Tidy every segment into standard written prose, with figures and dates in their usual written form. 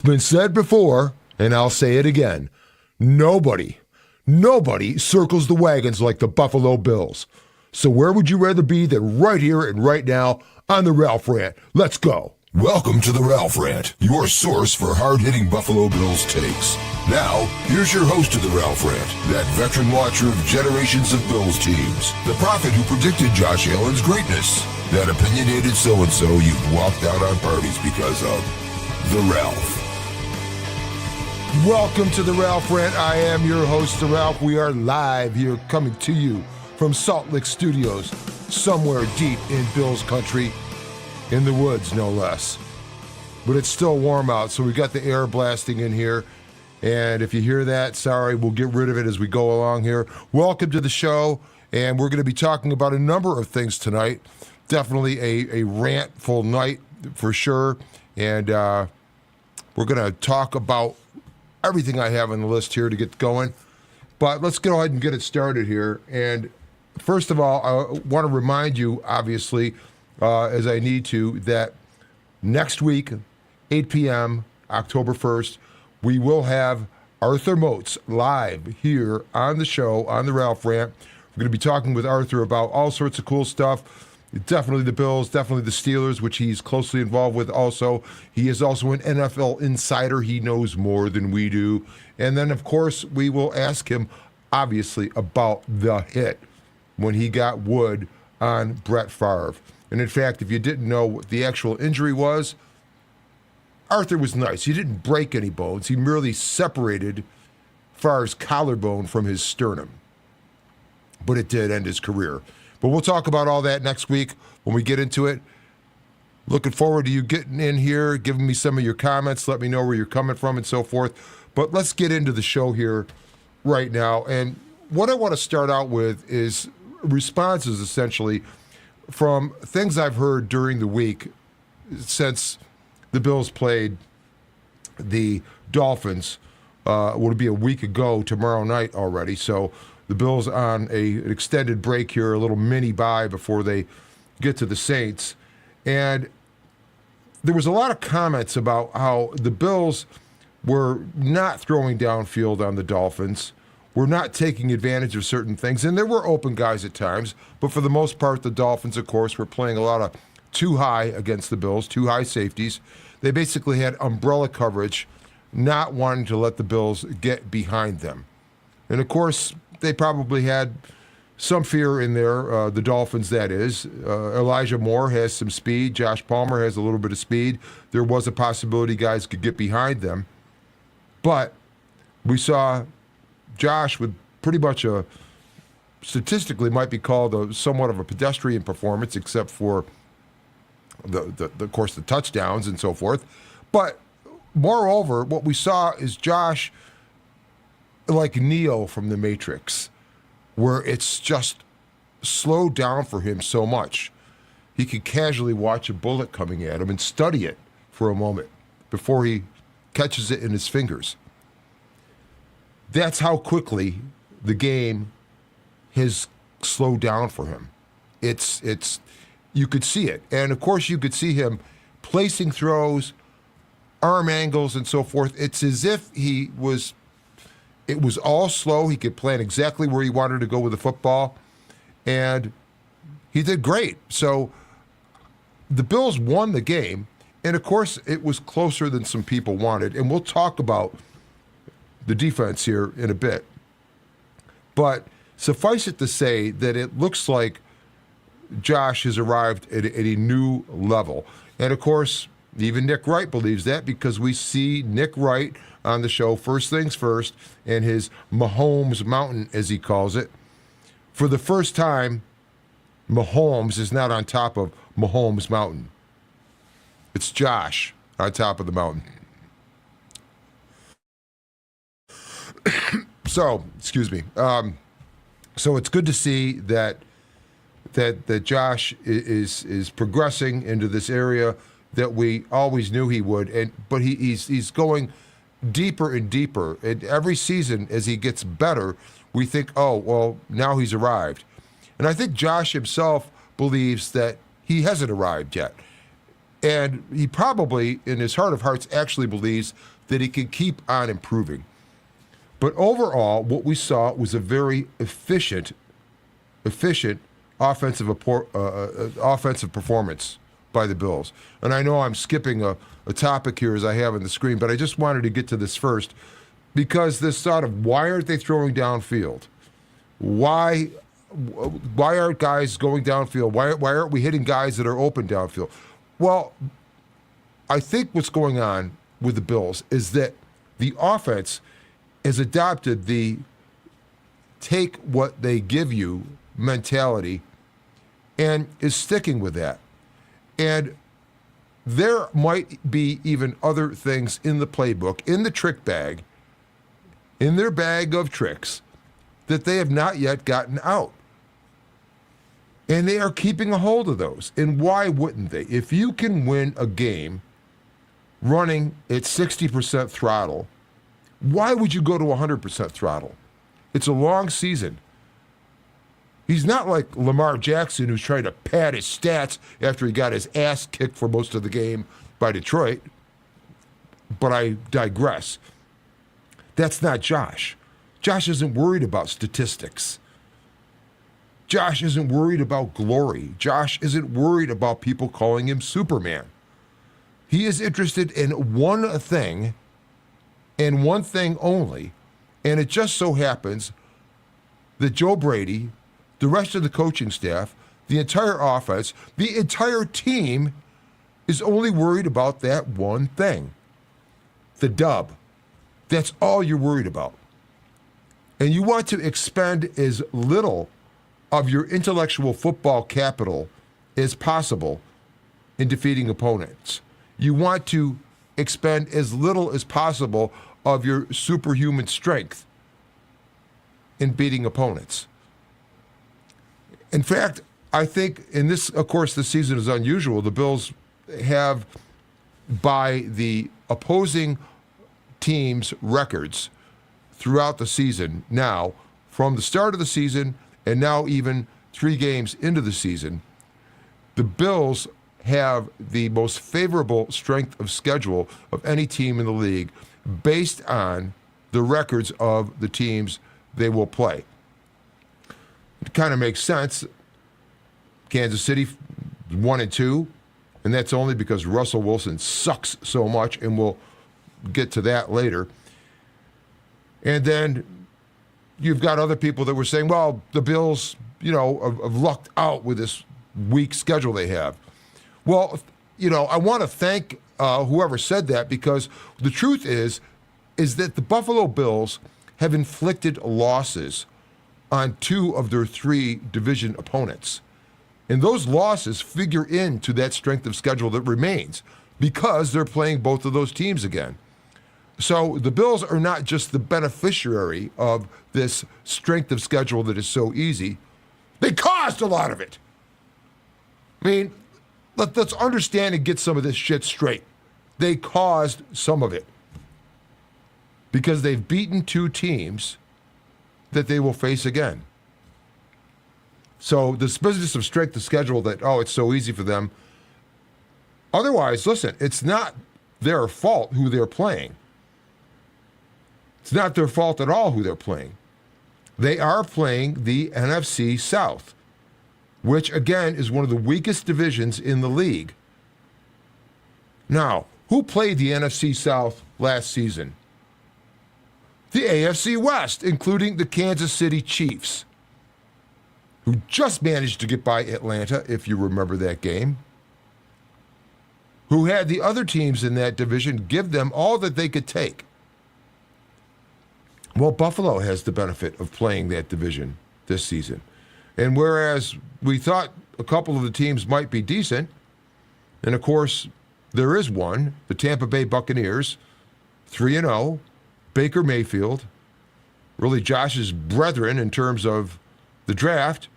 Been said before, and I'll say it again. Nobody circles the wagons like the Buffalo Bills. So where would you rather be than right here and right now on the Ralph Rant? Let's go. Welcome to the Ralph Rant, your source for hard-hitting Buffalo Bills takes. Now, here's your host of the Ralph Rant, that veteran watcher of generations of Bills teams, the prophet who predicted Josh Allen's greatness, that opinionated so-and-so you've walked out on parties because of, the Ralph. Welcome to the Ralph Rant. I am your host, the Ralph. We are live here coming to you from Salt Lake Studios, somewhere deep in Bills country, in the woods, no less. But it's still warm out, so we got the air blasting in here. And if you hear that, sorry, we'll get rid of it as we go along here. Welcome to the show, and we're going to be talking about a number of things tonight. Definitely a rant-full night for sure. And we're going to talk about everything I have on the list here to get going. But let's go ahead and get it started here. And first of all, I want to remind you, obviously, as I need to, that next week, 8 p.m., October 1st, we will have Arthur Moats live here on the show, on the Ralph Rant. We're going to be talking with Arthur about all sorts of cool stuff. Definitely the Bills, definitely the Steelers, which he's closely involved with also. He is also an NFL insider. He knows more than we do. And then, of course, we will ask him, obviously, about the hit when he got wood on Brett Favre. And in fact, if you didn't know what the actual injury was, Arthur was nice. He didn't break any bones. He merely separated Favre's collarbone from his sternum. But it did end his career. But we'll talk about all that next week when we get into it. Looking forward to you getting in here, giving me some of your comments. Let me know where you're coming from and so forth. But let's get into the show here right now. And what I want to start out with is responses, essentially, from things I've heard during the week since the Bills played the Dolphins. Would be a week ago tomorrow night already. So the Bills on an extended break here, a little mini bye before they get to the Saints. And there was a lot of comments about how the Bills were not throwing downfield on the Dolphins, were not taking advantage of certain things. And there were open guys at times, but for the most part, the Dolphins, of course, were playing a lot of too high against the Bills, too high safeties. They basically had umbrella coverage, not wanting to let the Bills get behind them. And, of course, they probably had some fear in there, the Dolphins, that is. Elijah Moore has some speed. Josh Palmer has a little bit of speed. There was a possibility guys could get behind them. But we saw Josh with pretty much statistically might be called somewhat of a pedestrian performance, except for, of course, the touchdowns and so forth. But moreover, what we saw is Josh like Neo from The Matrix, where it's just slowed down for him so much. He could casually watch a bullet coming at him and study it for a moment before he catches it in his fingers. That's how quickly the game has slowed down for him. It's you could see it. And of course you could see him placing throws, arm angles and so forth. It's as if it was all slow. He could plan exactly where he wanted to go with the football, and he did great. So the Bills won the game, and of course it was closer than some people wanted, and we'll talk about the defense here in a bit. But suffice it to say that it looks like Josh has arrived at a new level. And of course, even Nick Wright believes that, because we see Nick Wright on the show, First Things First, and his Mahomes Mountain, as he calls it. For the first time, Mahomes is not on top of Mahomes Mountain. It's Josh on top of the mountain. So, excuse me. So it's good to see that Josh is progressing into this area that we always knew he would, but he's going deeper and deeper. And every season, as he gets better, we think, oh, well, now he's arrived. And I think Josh himself believes that he hasn't arrived yet. And he probably, in his heart of hearts, actually believes that he can keep on improving. But overall, what we saw was a very efficient offensive performance by the Bills. And I know I'm skipping a topic here as I have on the screen, but I just wanted to get to this first because this thought of why aren't they throwing downfield? Why aren't guys going downfield? Why aren't we hitting guys that are open downfield? Well, I think what's going on with the Bills is that the offense has adopted the take what they give you mentality and is sticking with that. And there might be even other things in the playbook, in the trick bag, in their bag of tricks that they have not yet gotten out. And they are keeping a hold of those. And why wouldn't they? If you can win a game running at 60% throttle, why would you go to 100% throttle? It's a long season. He's not like Lamar Jackson, who's trying to pad his stats after he got his ass kicked for most of the game by Detroit. But I digress. That's not Josh. Josh isn't worried about statistics. Josh isn't worried about glory. Josh isn't worried about people calling him Superman. He is interested in one thing and one thing only, and it just so happens that Joe Brady, the rest of the coaching staff, the entire offense, the entire team is only worried about that one thing, the dub. That's all you're worried about. And you want to expend as little of your intellectual football capital as possible in defeating opponents. You want to expend as little as possible of your superhuman strength in beating opponents. In fact, I think in this, of course, this season is unusual. The Bills have, by the opposing teams' records throughout the season now, from the start of the season and now even 3 games into the season, the Bills have the most favorable strength of schedule of any team in the league based on the records of the teams they will play. It kind of makes sense. Kansas City 1-2, and that's only because Russell Wilson sucks so much, and we'll get to that later. And then you've got other people that were saying, well, the Bills, have lucked out with this weak schedule they have. Well, I want to thank whoever said that, because the truth is that the Buffalo Bills have inflicted losses on 2 of their 3 division opponents. And those losses figure into that strength of schedule that remains because they're playing both of those teams again. So the Bills are not just the beneficiary of this strength of schedule that is so easy. They caused a lot of it. I mean, let's understand and get some of this shit straight. They caused some of it because they've beaten 2 teams that they will face again. So this business of strength of schedule that, it's so easy for them. Otherwise, listen, it's not their fault who they're playing. It's not their fault at all who they're playing. They are playing the NFC South, which, again, is one of the weakest divisions in the league. Now, who played the NFC South last season? The AFC West, including the Kansas City Chiefs, who just managed to get by Atlanta, if you remember that game, who had the other teams in that division give them all that they could take. Well, Buffalo has the benefit of playing that division this season. And whereas we thought a couple of the teams might be decent, and of course there is one, the Tampa Bay Buccaneers, 3-0, Baker Mayfield, really Josh's brethren in terms of the draft.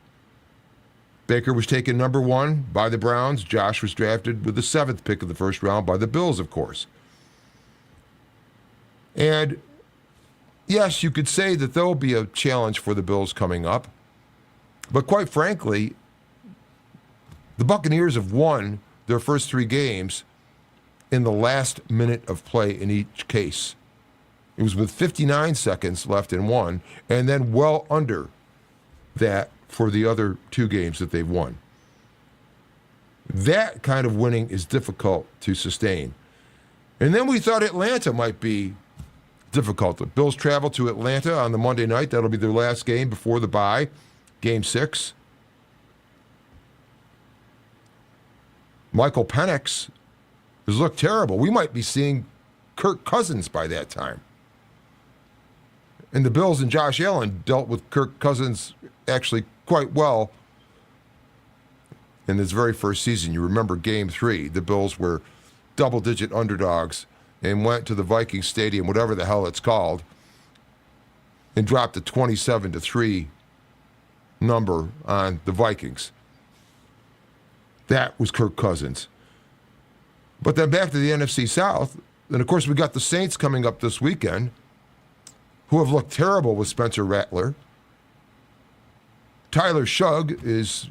Baker was taken number 1 by the Browns. Josh was drafted with the 7th pick of the first round by the Bills, of course. And yes, you could say that there will be a challenge for the Bills coming up. But quite frankly, the Buccaneers have won their first 3 games in the last minute of play in each case. It was with 59 seconds left in one, and then well under that for the other 2 games that they've won. That kind of winning is difficult to sustain. And then we thought Atlanta might be difficult. The Bills travel to Atlanta on the Monday night. That'll be their last game before the bye, Game 6. Michael Penix has looked terrible. We might be seeing Kirk Cousins by that time. And the Bills and Josh Allen dealt with Kirk Cousins actually quite well in this very first season. You remember Game 3. The Bills were double-digit underdogs and went to the Vikings Stadium, whatever the hell it's called, and dropped a 27-3 number on the Vikings. That was Kirk Cousins. But then back to the NFC South, and of course we got the Saints coming up this weekend, who have looked terrible with Spencer Rattler. Tyler Shugg is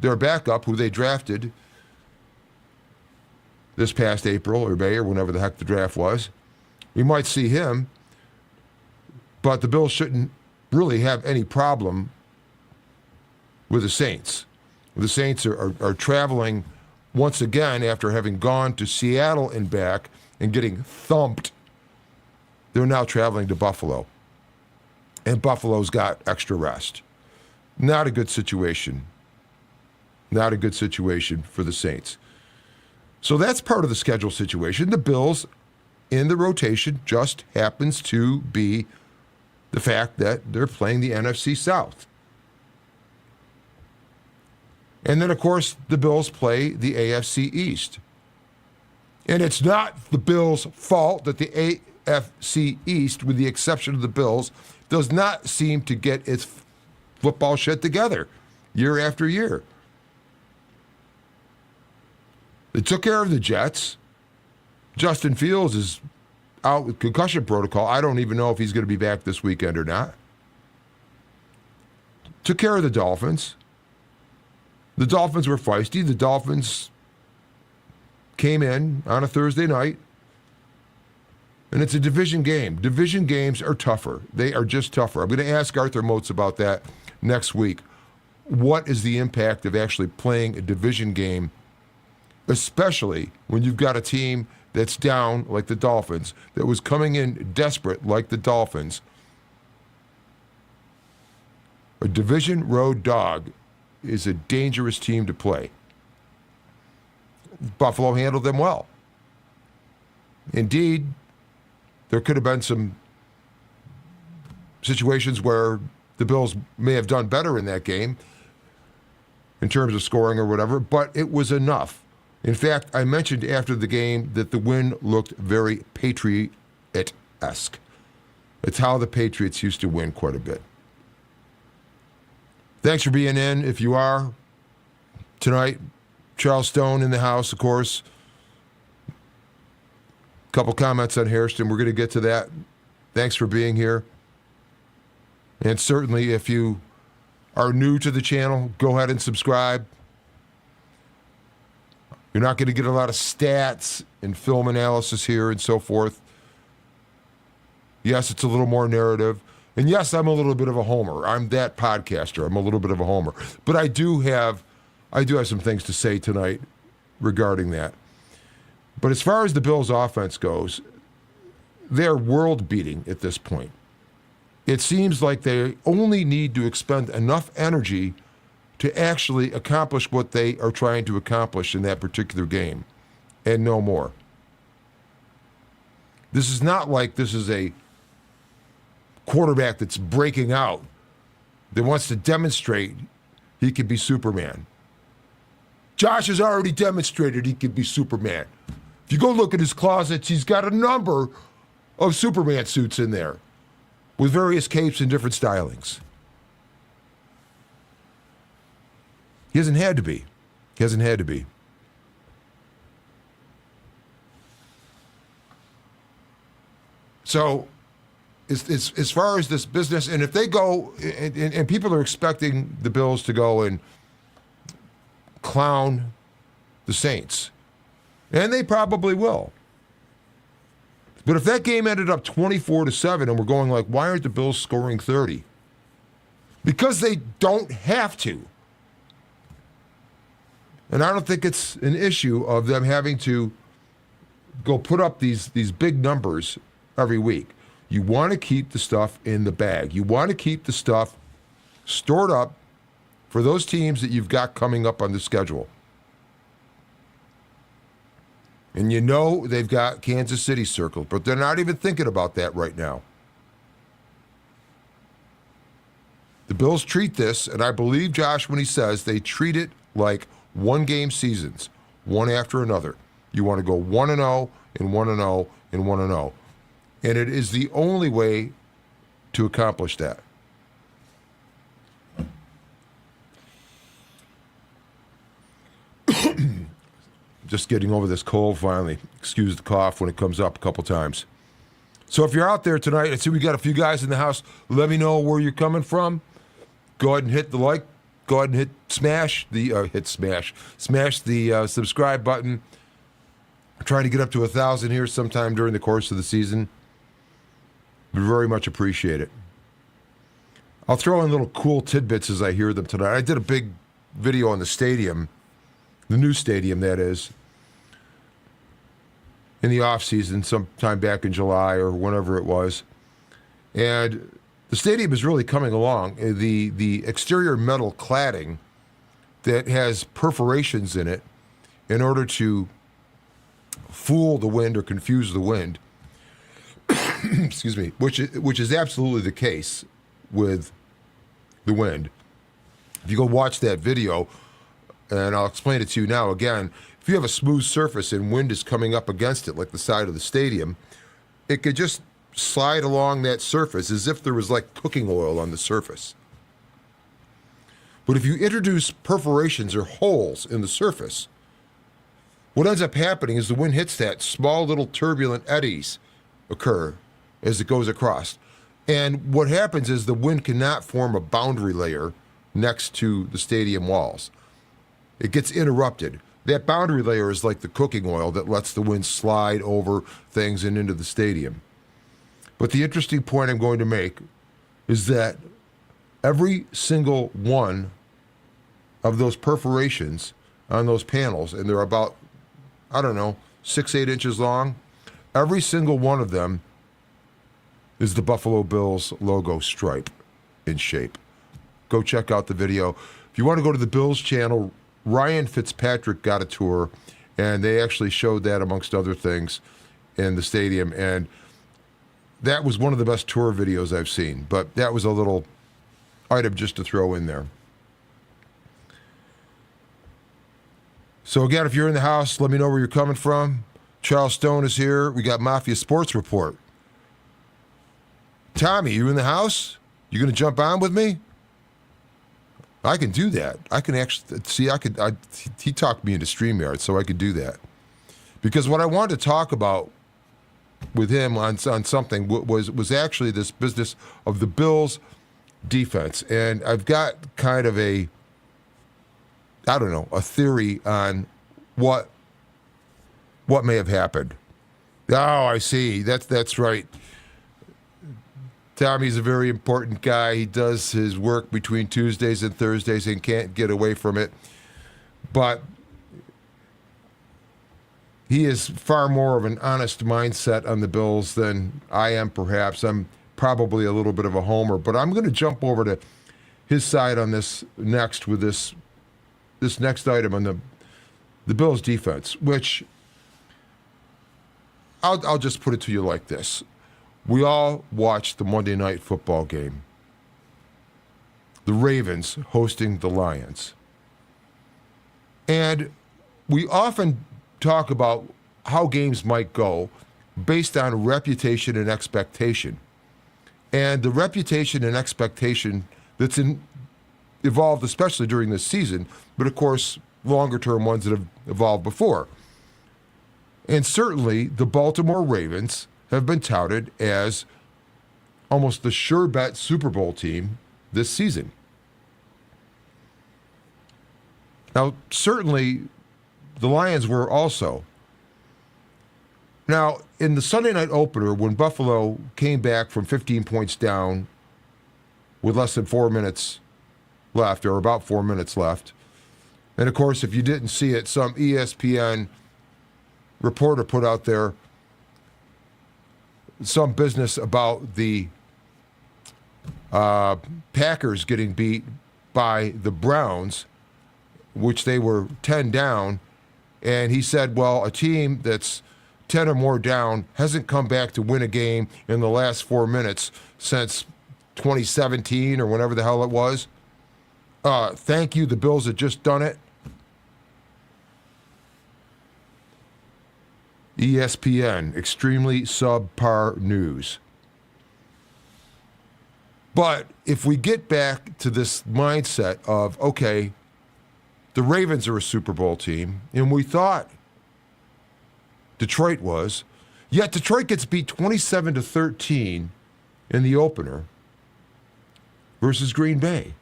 their backup, who they drafted this past April or May or whenever the heck the draft was. We might see him, but the Bills shouldn't really have any problem with the Saints. The Saints are traveling once again after having gone to Seattle and back and getting thumped. They're now traveling to Buffalo. And Buffalo's got extra rest. Not a good situation. Not a good situation for the Saints. So that's part of the schedule situation. The Bills in the rotation just happens to be the fact that they're playing the NFC South. And then, of course, the Bills play the AFC East. And it's not the Bills' fault that the AFC East, with the exception of the Bills, does not seem to get its football shit together year after year. They took care of the Jets. Justin Fields is out with concussion protocol. I don't even know if he's going to be back this weekend or not. Took care of the Dolphins. The Dolphins were feisty. The Dolphins came in on a Thursday night, and it's a division game. Division games are tougher. They are just tougher. I'm going to ask Arthur Moats about that next week. What is the impact of actually playing a division game, especially when you've got a team that's down like the Dolphins, that was coming in desperate like the Dolphins? A division road dog is a dangerous team to play. Buffalo handled them well. Indeed, there could have been some situations where the Bills may have done better in that game in terms of scoring or whatever, but it was enough. In fact, I mentioned after the game that the win looked very Patriot-esque. It's how the Patriots used to win quite a bit. Thanks for being in, if you are, tonight. Charles Stone in the house, of course. A couple comments on Hairston. We're going to get to that. Thanks for being here. And certainly, if you are new to the channel, go ahead and subscribe. You're not going to get a lot of stats and film analysis here and so forth. Yes, it's a little more narrative. And yes, I'm a little bit of a homer. I'm that podcaster. I'm a little bit of a homer. But I do have some things to say tonight regarding that. But as far as the Bills' offense goes, they're world-beating at this point. It seems like they only need to expend enough energy to actually accomplish what they are trying to accomplish in that particular game, and no more. This is not like this is a quarterback that's breaking out, that wants to demonstrate he could be Superman. Josh has already demonstrated he could be Superman. If you go look at his closets, he's got a number of Superman suits in there with various capes and different stylings. He hasn't had to be. He hasn't had to be. So, as far as this business, and if they go, and people are expecting the Bills to go and clown the Saints. And they probably will. But if that game ended up 24-7 and we're going like, why aren't the Bills scoring 30? Because they don't have to. And I don't think it's an issue of them having to go put up these big numbers every week. You want to keep the stuff in the bag. You want to keep the stuff stored up for those teams that you've got coming up on the schedule. And you know they've got Kansas City circled, but they're not even thinking about that right now. The Bills treat this, and I believe Josh when he says they treat it like one-game seasons, one after another. You want to go 1-0 and 1-0 and 1-0. And it is the only way to accomplish that. Just getting over this cold finally. Excuse the cough when it comes up a couple times. So if you're out there tonight, I see we got a few guys in the house. Let me know where you're coming from. Go ahead and hit the like. Go ahead and smash the subscribe button. I'm trying to get up to 1,000 here sometime during the course of the season. We very much appreciate it. I'll throw in little cool tidbits as I hear them tonight. I did a big video on the stadium, the new stadium that is, in the off season, sometime back in July or whenever it was. And the stadium is really coming along. The exterior metal cladding that has perforations in it in order to fool the wind or confuse the wind, excuse me, which is absolutely the case with the wind. If you go watch that video, and I'll explain it to you now again, if you have a smooth surface and wind is coming up against it, like the side of the stadium, it could just slide along that surface as if there was like cooking oil on the surface. But if you introduce perforations or holes in the surface, what ends up happening is the wind hits that, small little turbulent eddies occur as it goes across. And what happens is the wind cannot form a boundary layer next to the stadium walls. It gets interrupted. That boundary layer is like the cooking oil that lets the wind slide over things and into the stadium. But the interesting point I'm going to make is that every single one of those perforations on those panels, and they're about, 6-8 inches long, every single one of them is the Buffalo Bills logo stripe in shape. Go check out the video. If you want to go to the Bills channel, Ryan Fitzpatrick got a tour, and they actually showed that amongst other things in the stadium, and that was one of the best tour videos I've seen, but that was a little item just to throw in there. So again, if you're in the house, let me know where you're coming from. Charles Stone is here. We got Mafia Sports Report. Tommy, you in the house? You going to jump on with me? I can do that. I can actually, see, he talked me into StreamYard, so I could do that. Because what I wanted to talk about with him on something was actually this business of the Bills defense. And I've got kind of a theory on what may have happened. Oh, I see. That's right. Tommy's a very important guy. He does his work between Tuesdays and Thursdays and can't get away from it. But he is far more of an honest mindset on the Bills than I am, perhaps. I'm probably a little bit of a homer, but I'm going to jump over to his side on this next with this next item on the Bills defense, which I'll just put it to you like this. We all watched the Monday Night Football game. The Ravens hosting the Lions. And we often talk about how games might go based on reputation and expectation. And the reputation and expectation that's evolved, especially during this season, but of course, longer-term ones that have evolved before. And certainly, the Baltimore Ravens have been touted as almost the sure bet Super Bowl team this season. Now, certainly, the Lions were also. Now, in the Sunday night opener, when Buffalo came back from 15 points down with less than 4 minutes left, or about 4 minutes left, and of course, if you didn't see it, some ESPN reporter put out there some business about the Packers getting beat by the Browns, which they were 10 down. And he said, well, a team that's 10 or more down hasn't come back to win a game in the last 4 minutes since 2017 or whenever the hell it was. Thank you, the Bills had just done it. ESPN, extremely subpar news. But if we get back to this mindset of, okay, the Ravens are a Super Bowl team, and we thought Detroit was, yet Detroit gets beat 27-13 in the opener versus Green Bay.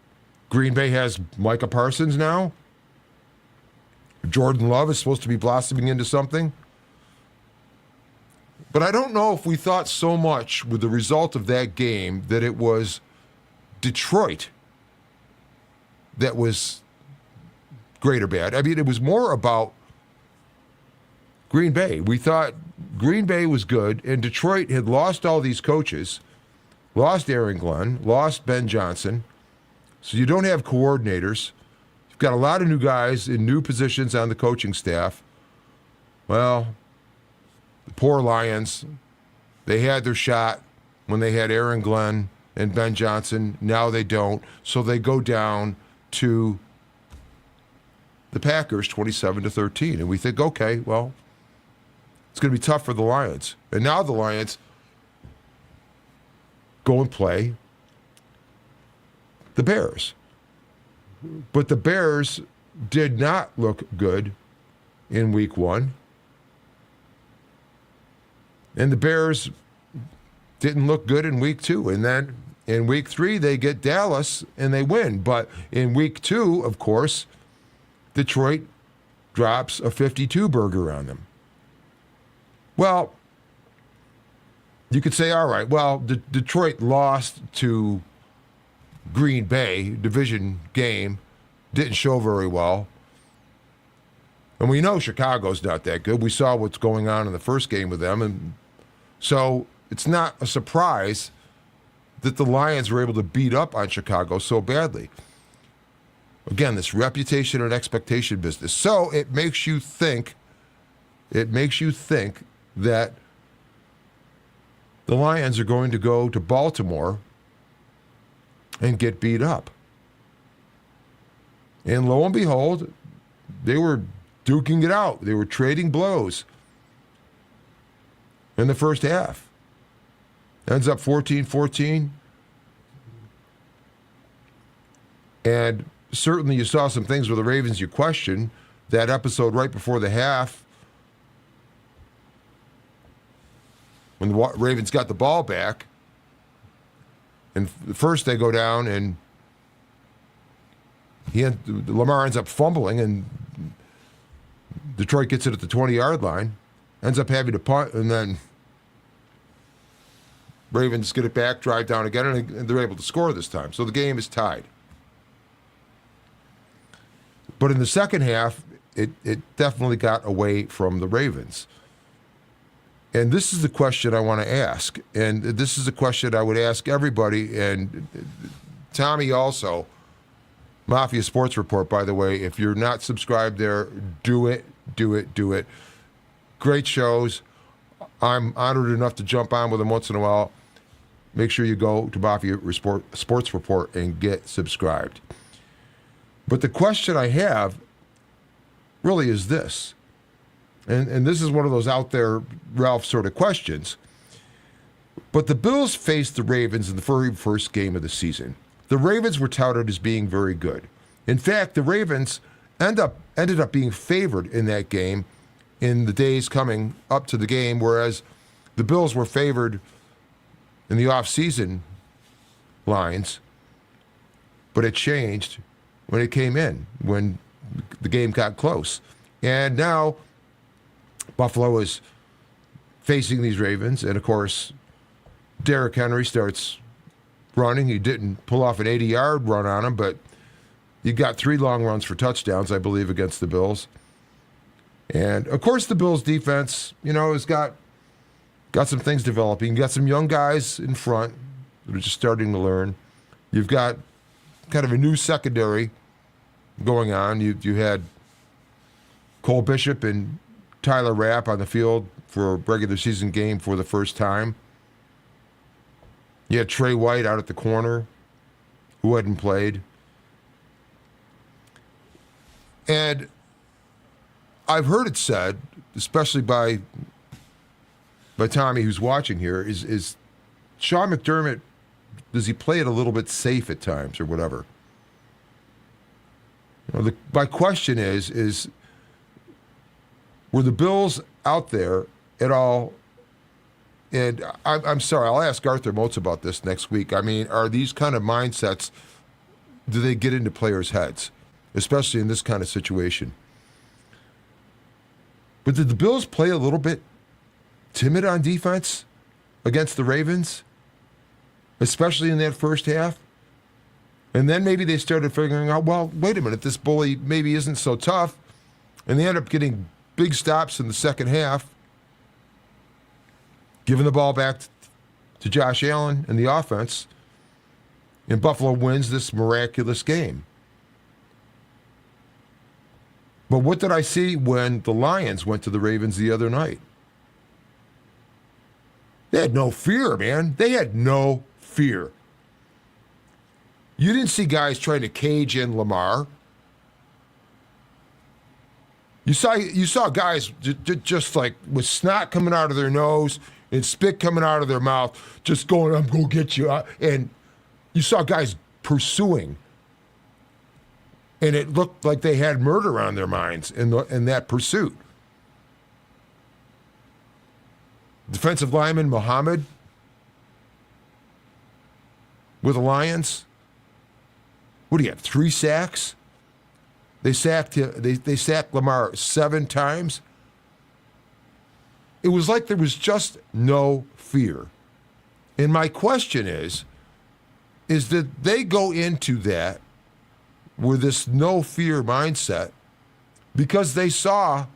Green Bay has Micah Parsons now. Jordan Love is supposed to be blossoming into something. But I don't know if we thought so much with the result of that game that it was Detroit that was great or bad. I mean, it was more about Green Bay. We thought Green Bay was good, and Detroit had lost all these coaches, lost Aaron Glenn, lost Ben Johnson, so you don't have coordinators. You've got a lot of new guys in new positions on the coaching staff. Well, the poor Lions, they had their shot when they had Aaron Glenn and Ben Johnson. Now they don't. So they go down to the Packers 27-13. And we think, okay, well, it's going to be tough for the Lions. And now the Lions go and play the Bears. But the Bears did not look good in week one. And the Bears didn't look good in week two. And then in week three, they get Dallas and they win. But in week two, of course, Detroit drops a 52-burger on them. Well, you could say, all right, well, Detroit lost to Green Bay, division game, didn't show very well. And we know Chicago's not that good. We saw what's going on in the first game with them. And so it's not a surprise that the Lions were able to beat up on Chicago so badly. Again, this reputation and expectation business. So it makes you think that the Lions are going to go to Baltimore and get beat up. And lo and behold, they were duking it out. They were trading blows in the first half. Ends up 14-14. And certainly you saw some things with the Ravens you question. That episode right before the half, when the Ravens got the ball back, and first they go down and Lamar ends up fumbling, and Detroit gets it at the 20-yard line, ends up having to punt, and then Ravens get it back, drive down again, and they're able to score this time. So the game is tied. But in the second half, it definitely got away from the Ravens. And this is the question I want to ask. And this is a question I would ask everybody. And Tommy also, Mafia Sports Report, by the way, if you're not subscribed there, do it. Great shows. I'm honored enough to jump on with them once in a while. Make sure you go to Mafia Sports Report and get subscribed. But the question I have really is this. And this is one of those out there, Ralph, sort of questions. But the Bills faced the Ravens in the very first game of the season. The Ravens were touted as being very good. In fact, the Ravens ended up being favored in that game in the days coming up to the game, whereas the Bills were favored in the off-season lines. But it changed when it came in, when the game got close. And now Buffalo is facing these Ravens, and of course, Derrick Henry starts running. He didn't pull off an 80-yard run on him, but you got 3 long runs for touchdowns, I believe, against the Bills. And of course, the Bills defense, has got some things developing. You got some young guys in front that are just starting to learn. You've got kind of a new secondary going on. You had Cole Bishop and Tyler Rapp on the field for a regular season game for the first time. You had Trey White out at the corner, who hadn't played. And I've heard it said, especially by Tommy, who's watching here, is Sean McDermott, does he play it a little bit safe at times or whatever? My question is were the Bills out there at all? And I'm sorry, I'll ask Arthur Motes about this next week. I mean, are these kind of mindsets, do they get into players' heads, especially in this kind of situation? But did the Bills play a little bit timid on defense against the Ravens, especially in that first half? And then maybe they started figuring out, well, wait a minute, this bully maybe isn't so tough. And they end up getting big stops in the second half, giving the ball back to Josh Allen and the offense, and Buffalo wins this miraculous game. But what did I see when the Lions went to the Ravens the other night? They had no fear, man. They had no fear. You didn't see guys trying to cage in Lamar. You saw guys just like with snot coming out of their nose and spit coming out of their mouth, just going, I'm going to get you. And you saw guys pursuing. And it looked like they had murder on their minds in that pursuit. Defensive lineman Muhammad with the Lions. What do you have, 3 sacks? They sacked Lamar 7 times. It was like there was just no fear. And my question is that they go into that with this no fear mindset because they saw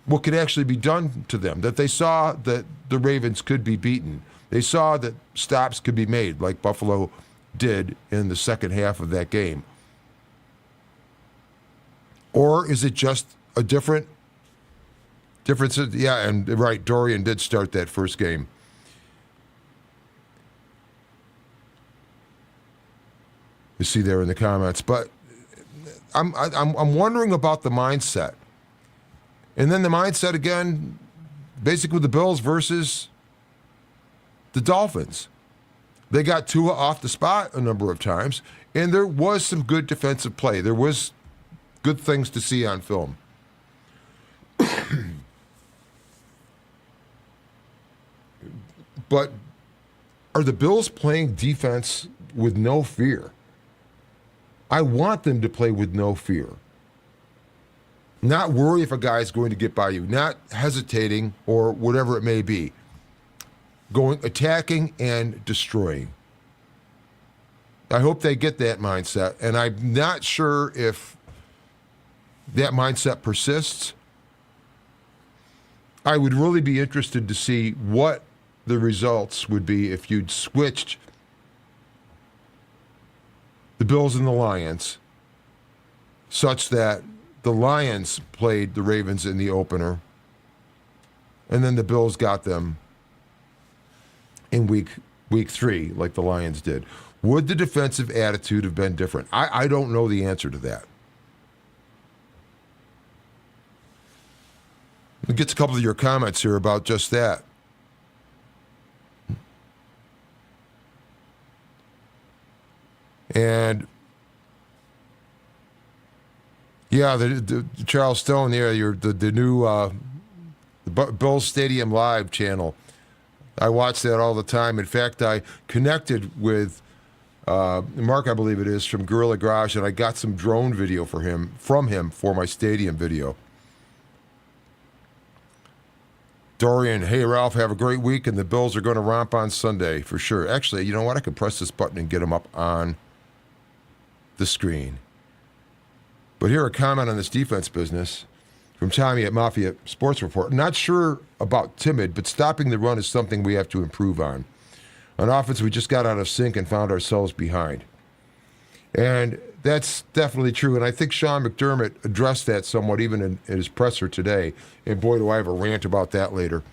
what could actually be done to them, that they saw that the Ravens could be beaten. They saw that stops could be made like Buffalo did in the second half of that game. Or is it just a difference? Yeah, and right, Dorian did start that first game. You see there in the comments, but I'm wondering about the mindset, and then the mindset again, basically with the Bills versus the Dolphins. They got Tua off the spot a number of times, and there was some good defensive play. There was good things to see on film. But are the Bills playing defense with no fear? I want them to play with no fear. Not worry if a guy's going to get by you. Not hesitating or whatever it may be. Attacking and destroying. I hope they get that mindset. And I'm not sure if that mindset persists. I would really be interested to see what the results would be if you'd switched the Bills and the Lions such that the Lions played the Ravens in the opener and then the Bills got them in week 3 like the Lions did. Would the defensive attitude have been different? I don't know the answer to that. We'll get to a couple of your comments here about just that. And yeah, the Charles Stone there, the new Bills Stadium Live channel. I watch that all the time. In fact, I connected with Mark, I believe it is, from Gorilla Garage, and I got some drone video from him for my stadium video. Dorian, hey Ralph, have a great week, and the Bills are going to romp on Sunday for sure. Actually, you know what? I could press this button and get them up on the screen. But here a comment on this defense business from Tommy at Mafia Sports Report. Not sure about timid, but stopping the run is something we have to improve on. On offense, we just got out of sync and found ourselves behind. And that's definitely true. And I think Sean McDermott addressed that somewhat even in his presser today. And boy, do I have a rant about that later.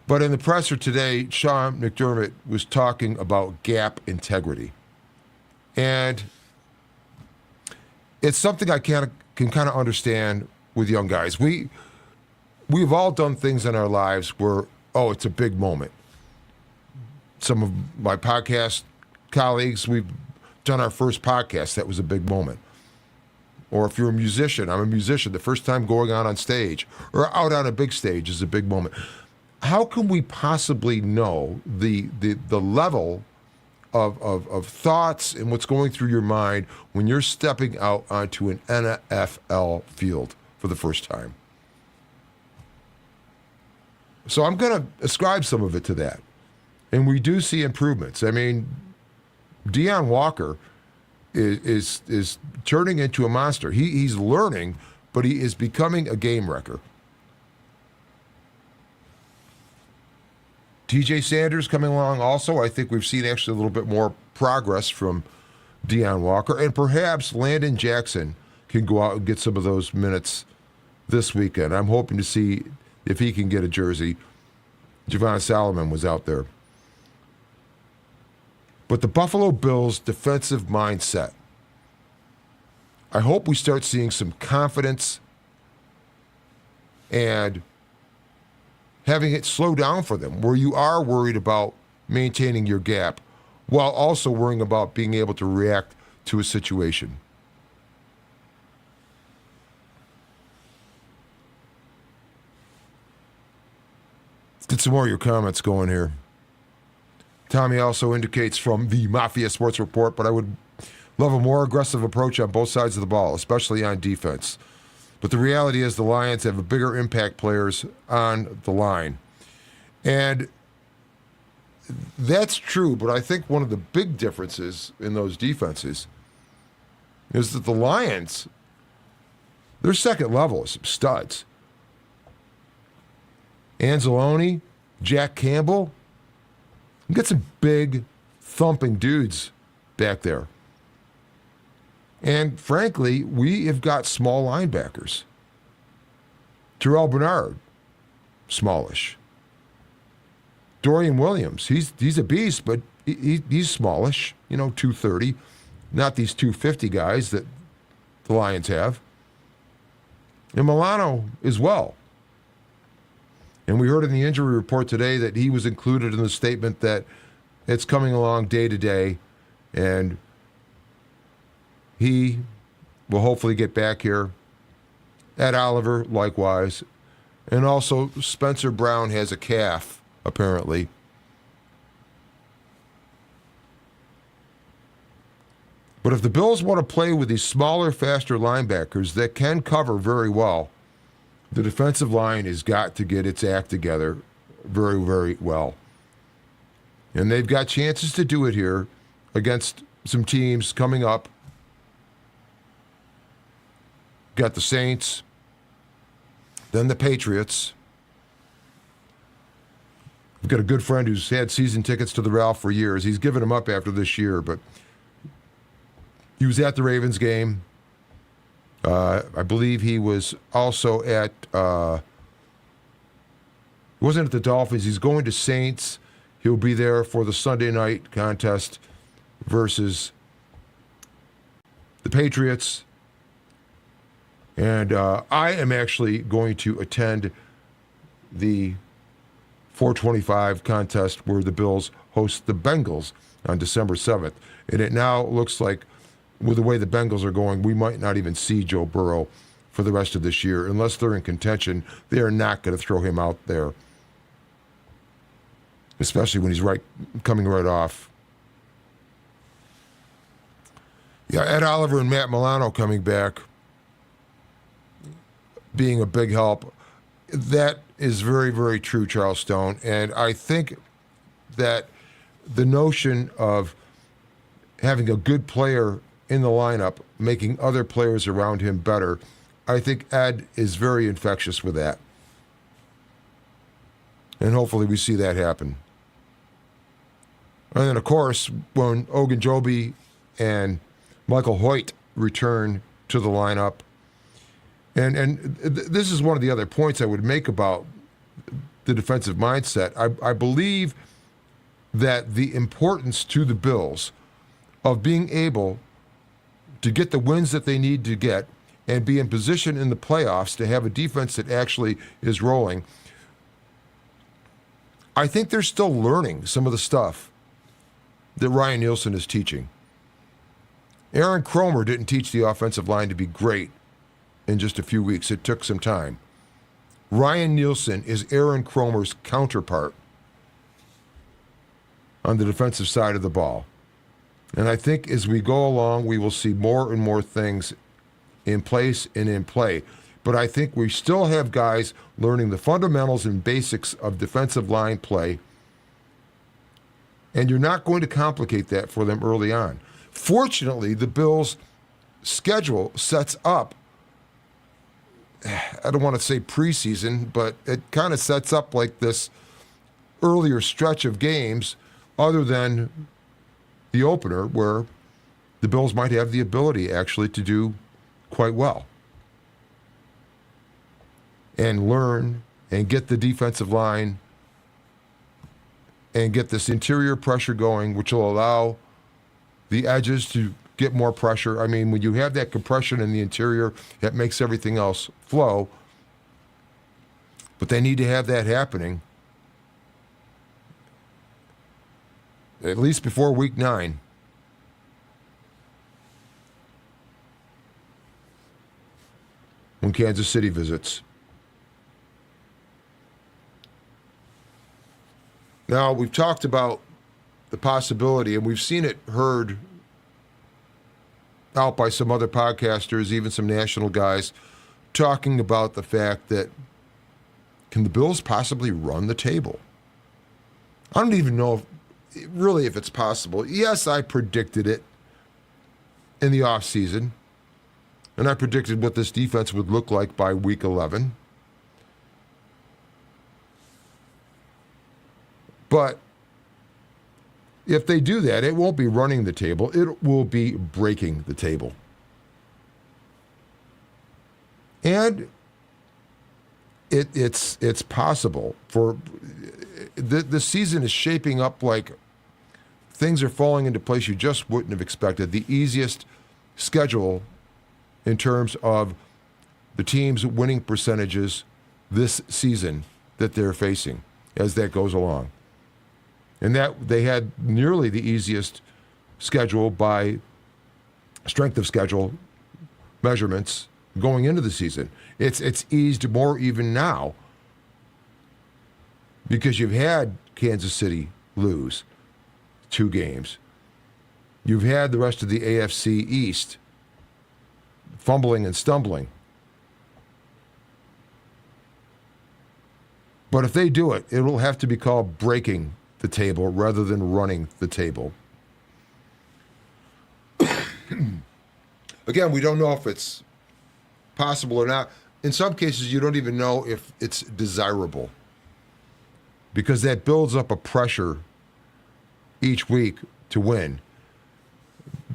But in the presser today, Sean McDermott was talking about gap integrity. And it's something I can kind of understand with young guys. We've all done things in our lives where, it's a big moment. Some of my podcast colleagues, we've done our first podcast. That was a big moment. Or if you're a musician, I'm a musician. The first time going on stage or out on a big stage is a big moment. How can we possibly know the level of thoughts and what's going through your mind when you're stepping out onto an NFL field for the first time? So I'm going to ascribe some of it to that. And we do see improvements. I mean, Deion Walker is turning into a monster. He's learning, but he is becoming a game wrecker. TJ Sanders coming along also. I think we've seen actually a little bit more progress from Deion Walker. And perhaps Landon Jackson can go out and get some of those minutes this weekend. I'm hoping to see if he can get a jersey. Javon Solomon was out there. But the Buffalo Bills' defensive mindset, I hope we start seeing some confidence and having it slow down for them, where you are worried about maintaining your gap while also worrying about being able to react to a situation. Let's get some more of your comments going here. Tommy also indicates from the Mafia Sports Report, but I would love a more aggressive approach on both sides of the ball, especially on defense. But the reality is the Lions have a bigger impact players on the line. And that's true, but I think one of the big differences in those defenses is that the Lions, their second level is some studs. Anzalone, Jack Campbell, you get some big, thumping dudes back there. And frankly, we have got small linebackers. Terrell Bernard, smallish. Dorian Williams, he's a beast, but he's smallish, 230. Not these 250 guys that the Lions have. And Milano as well. And we heard in the injury report today that he was included in the statement that it's coming along day to day, and he will hopefully get back here. Ed Oliver, likewise. And also Spencer Brown has a calf, apparently. But if the Bills want to play with these smaller, faster linebackers that can cover very well, the defensive line has got to get its act together very, very well. And they've got chances to do it here against some teams coming up. Got the Saints, then the Patriots. I've got a good friend who's had season tickets to the Ralph for years. He's given them up after this year, but he was at the Ravens game. I believe he was also at, he wasn't at the Dolphins. He's going to Saints. He'll be there for the Sunday night contest versus the Patriots. And I am actually going to attend the 425 contest where the Bills host the Bengals on December 7th. And it now looks like, with the way the Bengals are going, we might not even see Joe Burrow for the rest of this year. Unless they're in contention, they are not going to throw him out there, especially when he's coming right off Yeah, Ed Oliver and Matt Milano coming back, being a big help. That is very, very true, Charles Stone. And I think that the notion of having a good player in the lineup, making other players around him better, I think Ed is very infectious with that. And hopefully we see that happen. And then, of course, when Ogunjobi and Michael Hoyt return to the lineup, and this is one of the other points I would make about the defensive mindset. I believe that the importance to the Bills of being able to get the wins that they need to get and be in position in the playoffs to have a defense that actually is rolling. I think they're still learning some of the stuff that Ryan Nielsen is teaching. Aaron Kromer didn't teach the offensive line to be great in just a few weeks. It took some time. Ryan Nielsen is Aaron Kromer's counterpart on the defensive side of the ball. And I think as we go along, we will see more and more things in place and in play. But I think we still have guys learning the fundamentals and basics of defensive line play. And you're not going to complicate that for them early on. Fortunately, the Bills' schedule sets up, I don't want to say preseason, but it kind of sets up like this earlier stretch of games other than the opener where the Bills might have the ability actually to do quite well and learn and get the defensive line and get this interior pressure going, which will allow the edges to get more pressure. I mean, when you have that compression in the interior, that makes everything else flow. But they need to have that happening at least before week 9. When Kansas City visits. Now, we've talked about the possibility, and we've seen it heard out by some other podcasters, even some national guys, talking about the fact that can the Bills possibly run the table? I don't even know if it's possible. Yes, I predicted it in the offseason, and I predicted what this defense would look like by week 11. But if they do that, it won't be running the table. It will be breaking the table. And it's possible for the season is shaping up like things are falling into place you just wouldn't have expected. The easiest schedule in terms of the team's winning percentages this season that they're facing as that goes along. And that they had nearly the easiest schedule by strength of schedule measurements going into the season. It's eased more even now because you've had Kansas City lose 2 games. You've had the rest of the AFC East fumbling and stumbling. But if they do it, it will have to be called breaking the table rather than running the table. Again, we don't know if it's possible or not. In some cases, you don't even know if it's desirable because that builds up a pressure each week to win.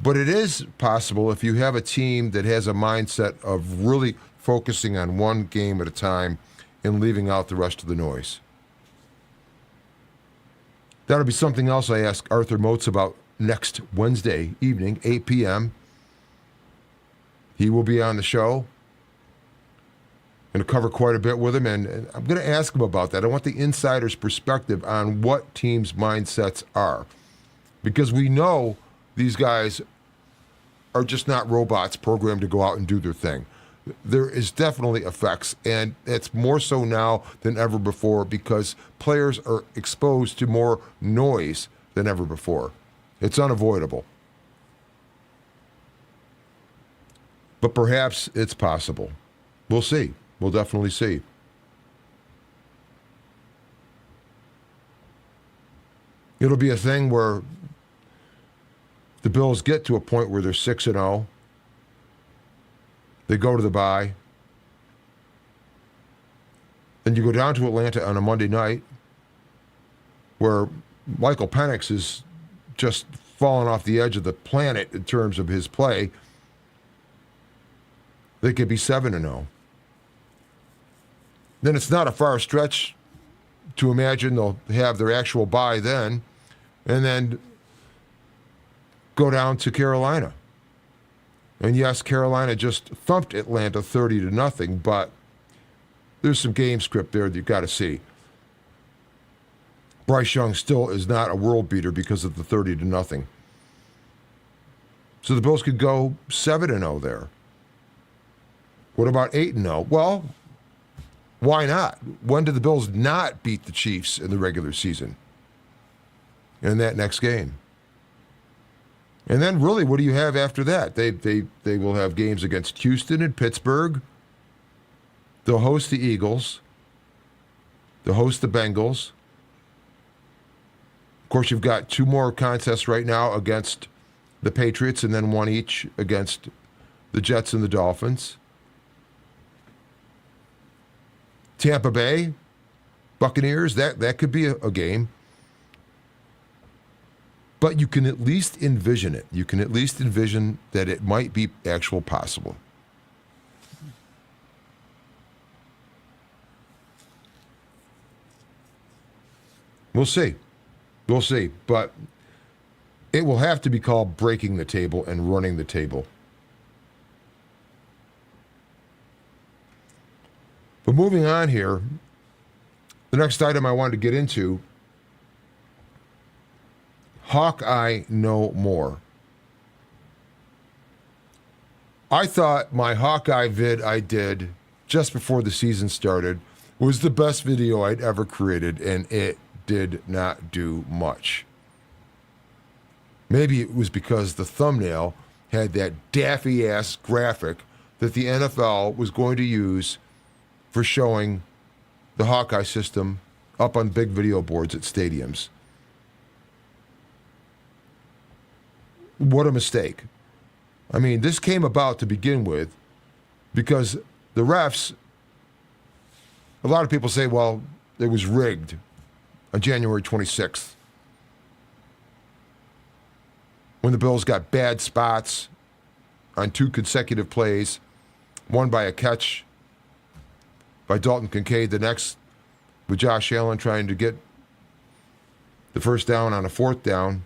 But it is possible if you have a team that has a mindset of really focusing on one game at a time and leaving out the rest of the noise. That'll be something else I ask Arthur Moats about next Wednesday evening, 8 p.m. He will be on the show. I'm going to cover quite a bit with him, and I'm going to ask him about that. I want the insider's perspective on what teams' mindsets are. Because we know these guys are just not robots programmed to go out and do their thing. There is definitely effects, and it's more so now than ever before because players are exposed to more noise than ever before. It's unavoidable. But perhaps it's possible. We'll see. We'll definitely see. It'll be a thing where the Bills get to a point where they're 6-0. They go to the bye. Then you go down to Atlanta on a Monday night where Michael Penix is just fallen off the edge of the planet in terms of his play. They could be 7-0. Then it's not a far stretch to imagine they'll have their actual bye then, and then go down to Carolina. And yes, Carolina just thumped Atlanta 30-0, but there's some game script there that you've got to see. Bryce Young still is not a world beater because of the 30-0. So the Bills could go 7-0 there. What about 8-0? Well, why not? When did the Bills not beat the Chiefs in the regular season? In that next game. And then really, what do you have after that? They will have games against Houston and Pittsburgh. They'll host the Eagles. They'll host the Bengals. Of course, you've got two more contests right now against the Patriots and then one each against the Jets and the Dolphins. Tampa Bay, Buccaneers, that could be a game. But you can at least envision it. You can at least envision that it might be actual possible. We'll see. We'll see. But it will have to be called breaking the table and running the table. But moving on here, the next item I wanted to get into, Hawkeye No More. I thought my Hawkeye vid I did just before the season started was the best video I'd ever created, and it did not do much. Maybe it was because the thumbnail had that daffy-ass graphic that the NFL was going to use for showing the Hawkeye system up on big video boards at stadiums. What a mistake. I mean, this came about to begin with because the refs, a lot of people say, well, it was rigged on January 26th when the Bills got bad spots on two consecutive plays, one by a catch by Dalton Kincaid, the next with Josh Allen trying to get the first down on a fourth down.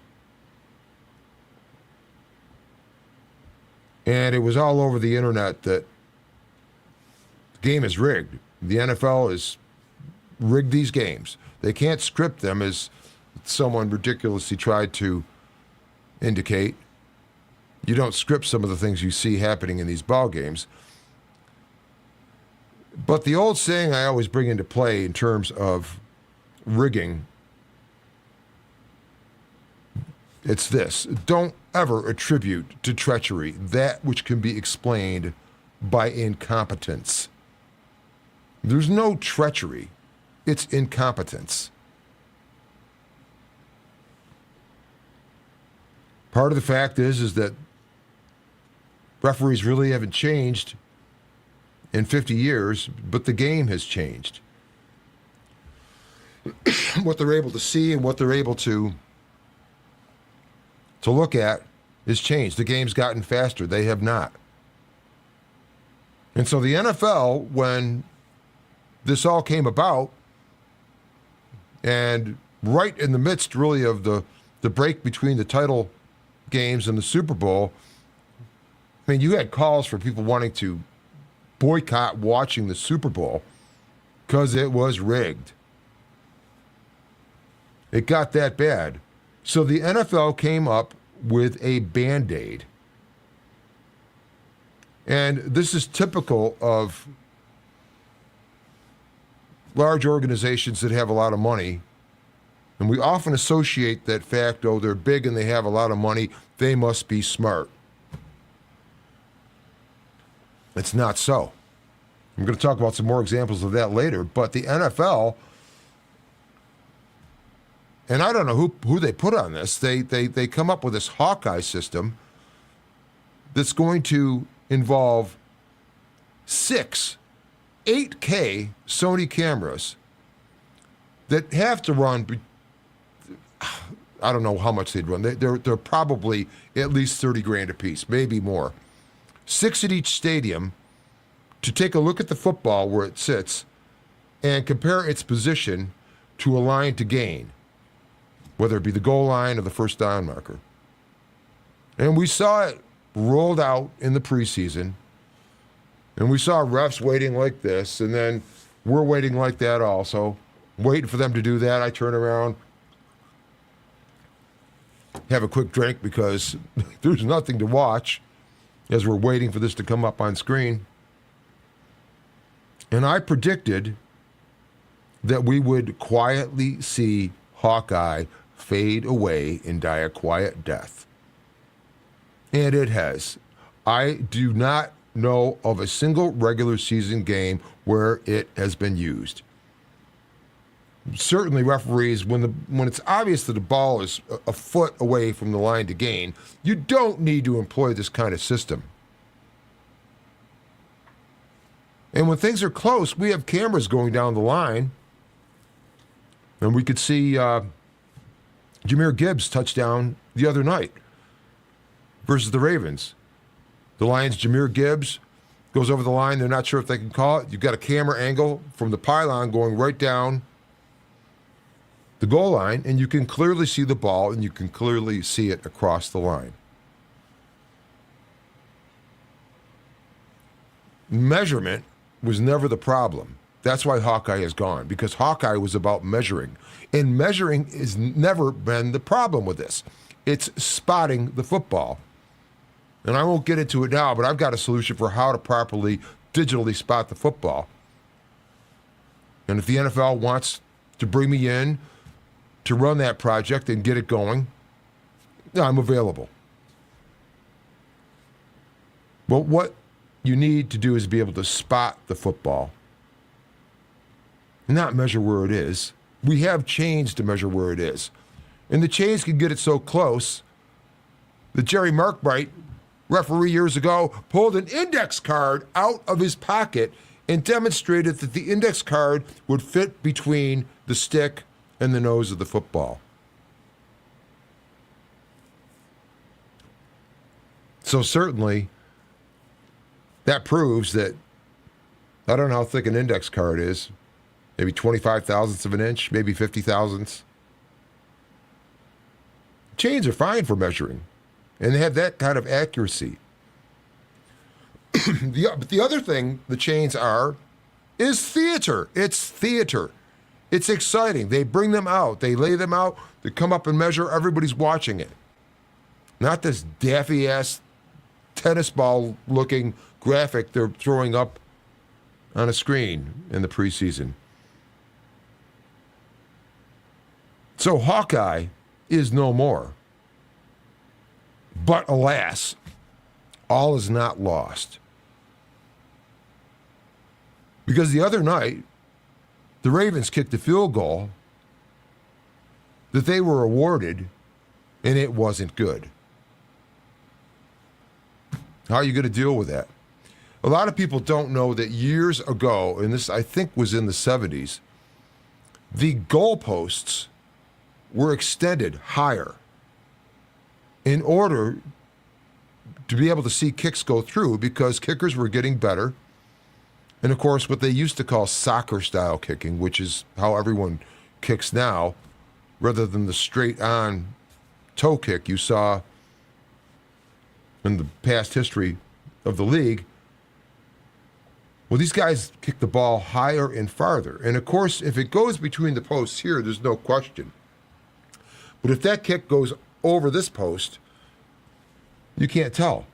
And it was all over the internet that the game is rigged. The NFL has rigged these games. They can't script them, as someone ridiculously tried to indicate. You don't script some of the things you see happening in these ball games. But the old saying I always bring into play in terms of rigging, it's this: don't ever attribute to treachery that which can be explained by incompetence. There's no treachery. It's incompetence. Part of the fact is that referees really haven't changed in 50 years, but the game has changed. What they're able to see and what they're able to look at is changed. The game's gotten faster. They have not. And so the NFL, when this all came about, and right in the midst, really, of the break between the title games and the Super Bowl, I mean, you had calls for people wanting to boycott watching the Super Bowl because it was rigged. It got that bad. So the NFL came up with a Band-Aid. And this is typical of large organizations that have a lot of money. And we often associate that fact, oh, they're big and they have a lot of money, they must be smart. It's not so. I'm going to talk about some more examples of that later, but the NFL, and I don't know who they put on this, they come up with this Hawkeye system that's going to involve 6 8K Sony cameras that have to run, I don't know how much they'd run. They're probably at least $30,000 a piece, maybe more. 6 at each stadium to take a look at the football where it sits and compare its position to a line to gain, whether it be the goal line or the first down marker. And we saw it rolled out in the preseason, and we saw refs waiting like this, and then we're waiting like that also, waiting for them to do that. I turn around, have a quick drink because there's nothing to watch as we're waiting for this to come up on screen. And I predicted that we would quietly see Hawkeye fade away and die a quiet death. And it has. I do not know of a single regular season game where it has been used. Certainly referees, when it's obvious that the ball is a foot away from the line to gain, you don't need to employ this kind of system. And when things are close, we have cameras going down the line, and we could see Jahmyr Gibbs' touchdown the other night versus the Ravens. The Lions, Jahmyr Gibbs goes over the line. They're not sure if they can call it. You've got a camera angle from the pylon going right down the goal line, and you can clearly see the ball, and you can clearly see it across the line. Measurement was never the problem. That's why Hawkeye has gone, because Hawkeye was about measuring. And measuring has never been the problem with this. It's spotting the football. And I won't get into it now, but I've got a solution for how to properly digitally spot the football. And if the NFL wants to bring me in to run that project and get it going, I'm available. But what you need to do is be able to spot the football, not measure where it is. We have chains to measure where it is. And the chains can get it so close that Jerry Markbright, referee years ago, pulled an index card out of his pocket and demonstrated that the index card would fit between the stick and the nose of the football. So certainly, that proves that, I don't know how thick an index card is, maybe 25 thousandths of an inch, maybe 50 thousandths. Chains are fine for measuring, and they have that kind of accuracy. But the other thing the chains are is theater. It's theater. It's exciting. They bring them out. They lay them out. They come up and measure. Everybody's watching it. Not this daffy-ass tennis ball-looking graphic they're throwing up on a screen in the preseason. So Hawkeye is no more. But alas, all is not lost. Because the other night, the Ravens kicked a field goal that they were awarded, and it wasn't good. How are you going to deal with that? A lot of people don't know that years ago, and this I think was in the 70s, the goalposts were extended higher in order to be able to see kicks go through, because kickers were getting better. And of course, what they used to call soccer-style kicking, which is how everyone kicks now, rather than the straight-on toe kick you saw in the past history of the league. Well, these guys kick the ball higher and farther. And of course, if it goes between the posts here, there's no question. But if that kick goes over this post, you can't tell.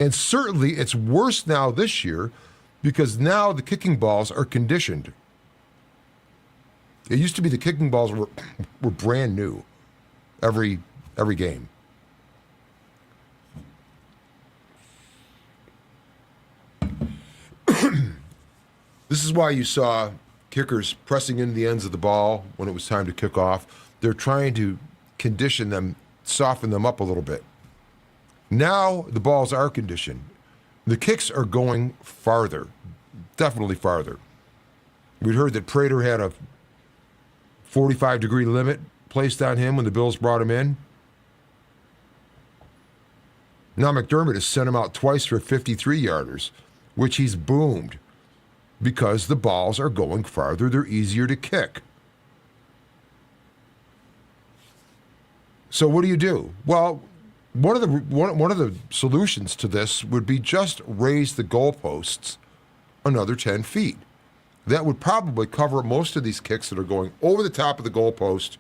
And certainly it's worse now this year, because now the kicking balls are conditioned. It used to be the kicking balls were brand new every game. This is why you saw kickers pressing into the ends of the ball when it was time to kick off. They're trying to condition them, soften them up a little bit. Now the balls are conditioned. The kicks are going farther, definitely farther. We'd heard that Prater had a 45-degree limit placed on him when the Bills brought him in. Now McDermott has sent him out twice for 53-yarders, which he's boomed because the balls are going farther. They're easier to kick. So what do? Well, one of the solutions to this would be just raise the goalposts another 10 feet. That would probably cover most of these kicks that are going over the top of the goalpost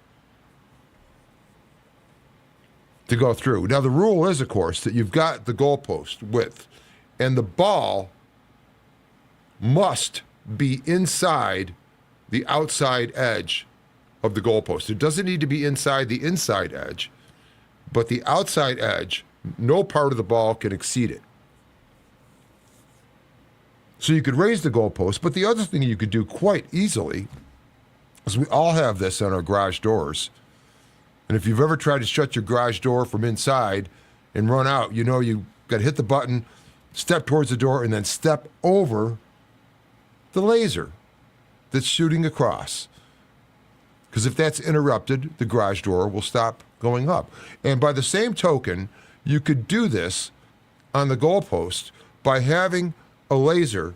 to go through. Now, the rule is, of course, that you've got the goalpost width, and the ball must be inside the outside edge of the goalpost. It doesn't need to be inside the inside edge, but the outside edge, no part of the ball can exceed it. So you could raise the goalpost, but the other thing you could do quite easily is we all have this on our garage doors. And if you've ever tried to shut your garage door from inside and run out, you know you got to hit the button, step towards the door, and then step over the laser that's shooting across. Because if that's interrupted, the garage door will stop going up. And by the same token, you could do this on the goalpost by having a laser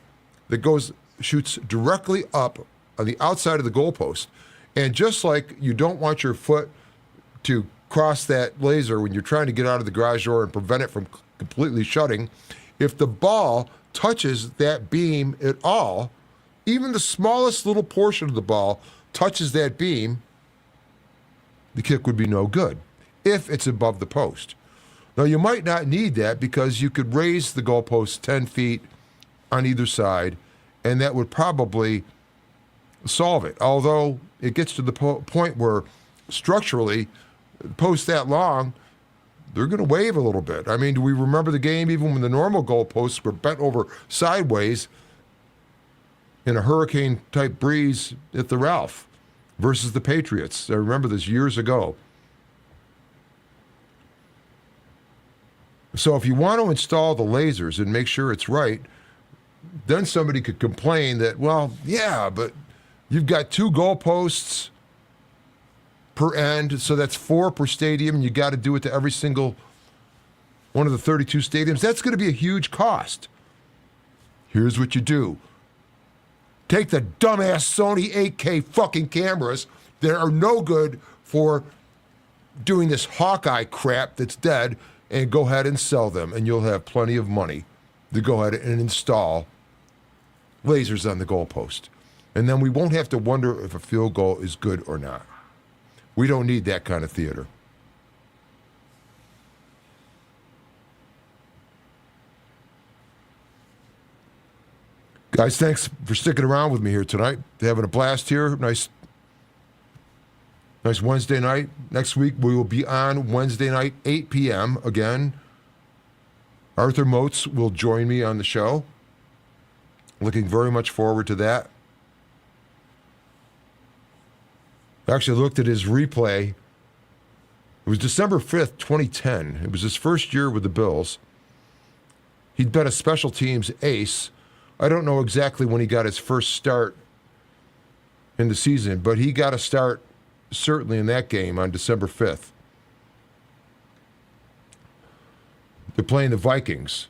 that shoots directly up on the outside of the goalpost. And just like you don't want your foot to cross that laser when you're trying to get out of the garage door and prevent it from completely shutting, if the ball touches that beam at all, even the smallest little portion of the ball touches that beam, the kick would be no good if it's above the post. Now, you might not need that because you could raise the goalpost 10 feet on either side, and that would probably solve it. Although it gets to the point where structurally, posts that long, they're going to wave a little bit. I mean, do we remember the game even when the normal goalposts were bent over sideways in a hurricane-type breeze at the Ralph versus the Patriots? I remember this years ago. So if you want to install the lasers and make sure it's right, then somebody could complain that, well, yeah, but you've got 2 goalposts per end, so that's 4 per stadium, and you got to do it to every single one of the 32 stadiums. That's going to be a huge cost. Here's what you do. Take the dumbass Sony 8K fucking cameras that are no good for doing this Hawkeye crap that's dead, and go ahead and sell them, and you'll have plenty of money to go ahead and install lasers on the goalpost. And then we won't have to wonder if a field goal is good or not. We don't need that kind of theater. Guys, thanks for sticking around with me here tonight. Having a blast here. Nice Wednesday night. Next week, we will be on Wednesday night, 8 p.m. again. Arthur Moats will join me on the show. Looking very much forward to that. I actually looked at his replay. It was December 5th, 2010. It was his first year with the Bills. He'd been a special teams ace. I don't know exactly when he got his first start in the season, but he got a start certainly in that game on December 5th. They're playing the Vikings.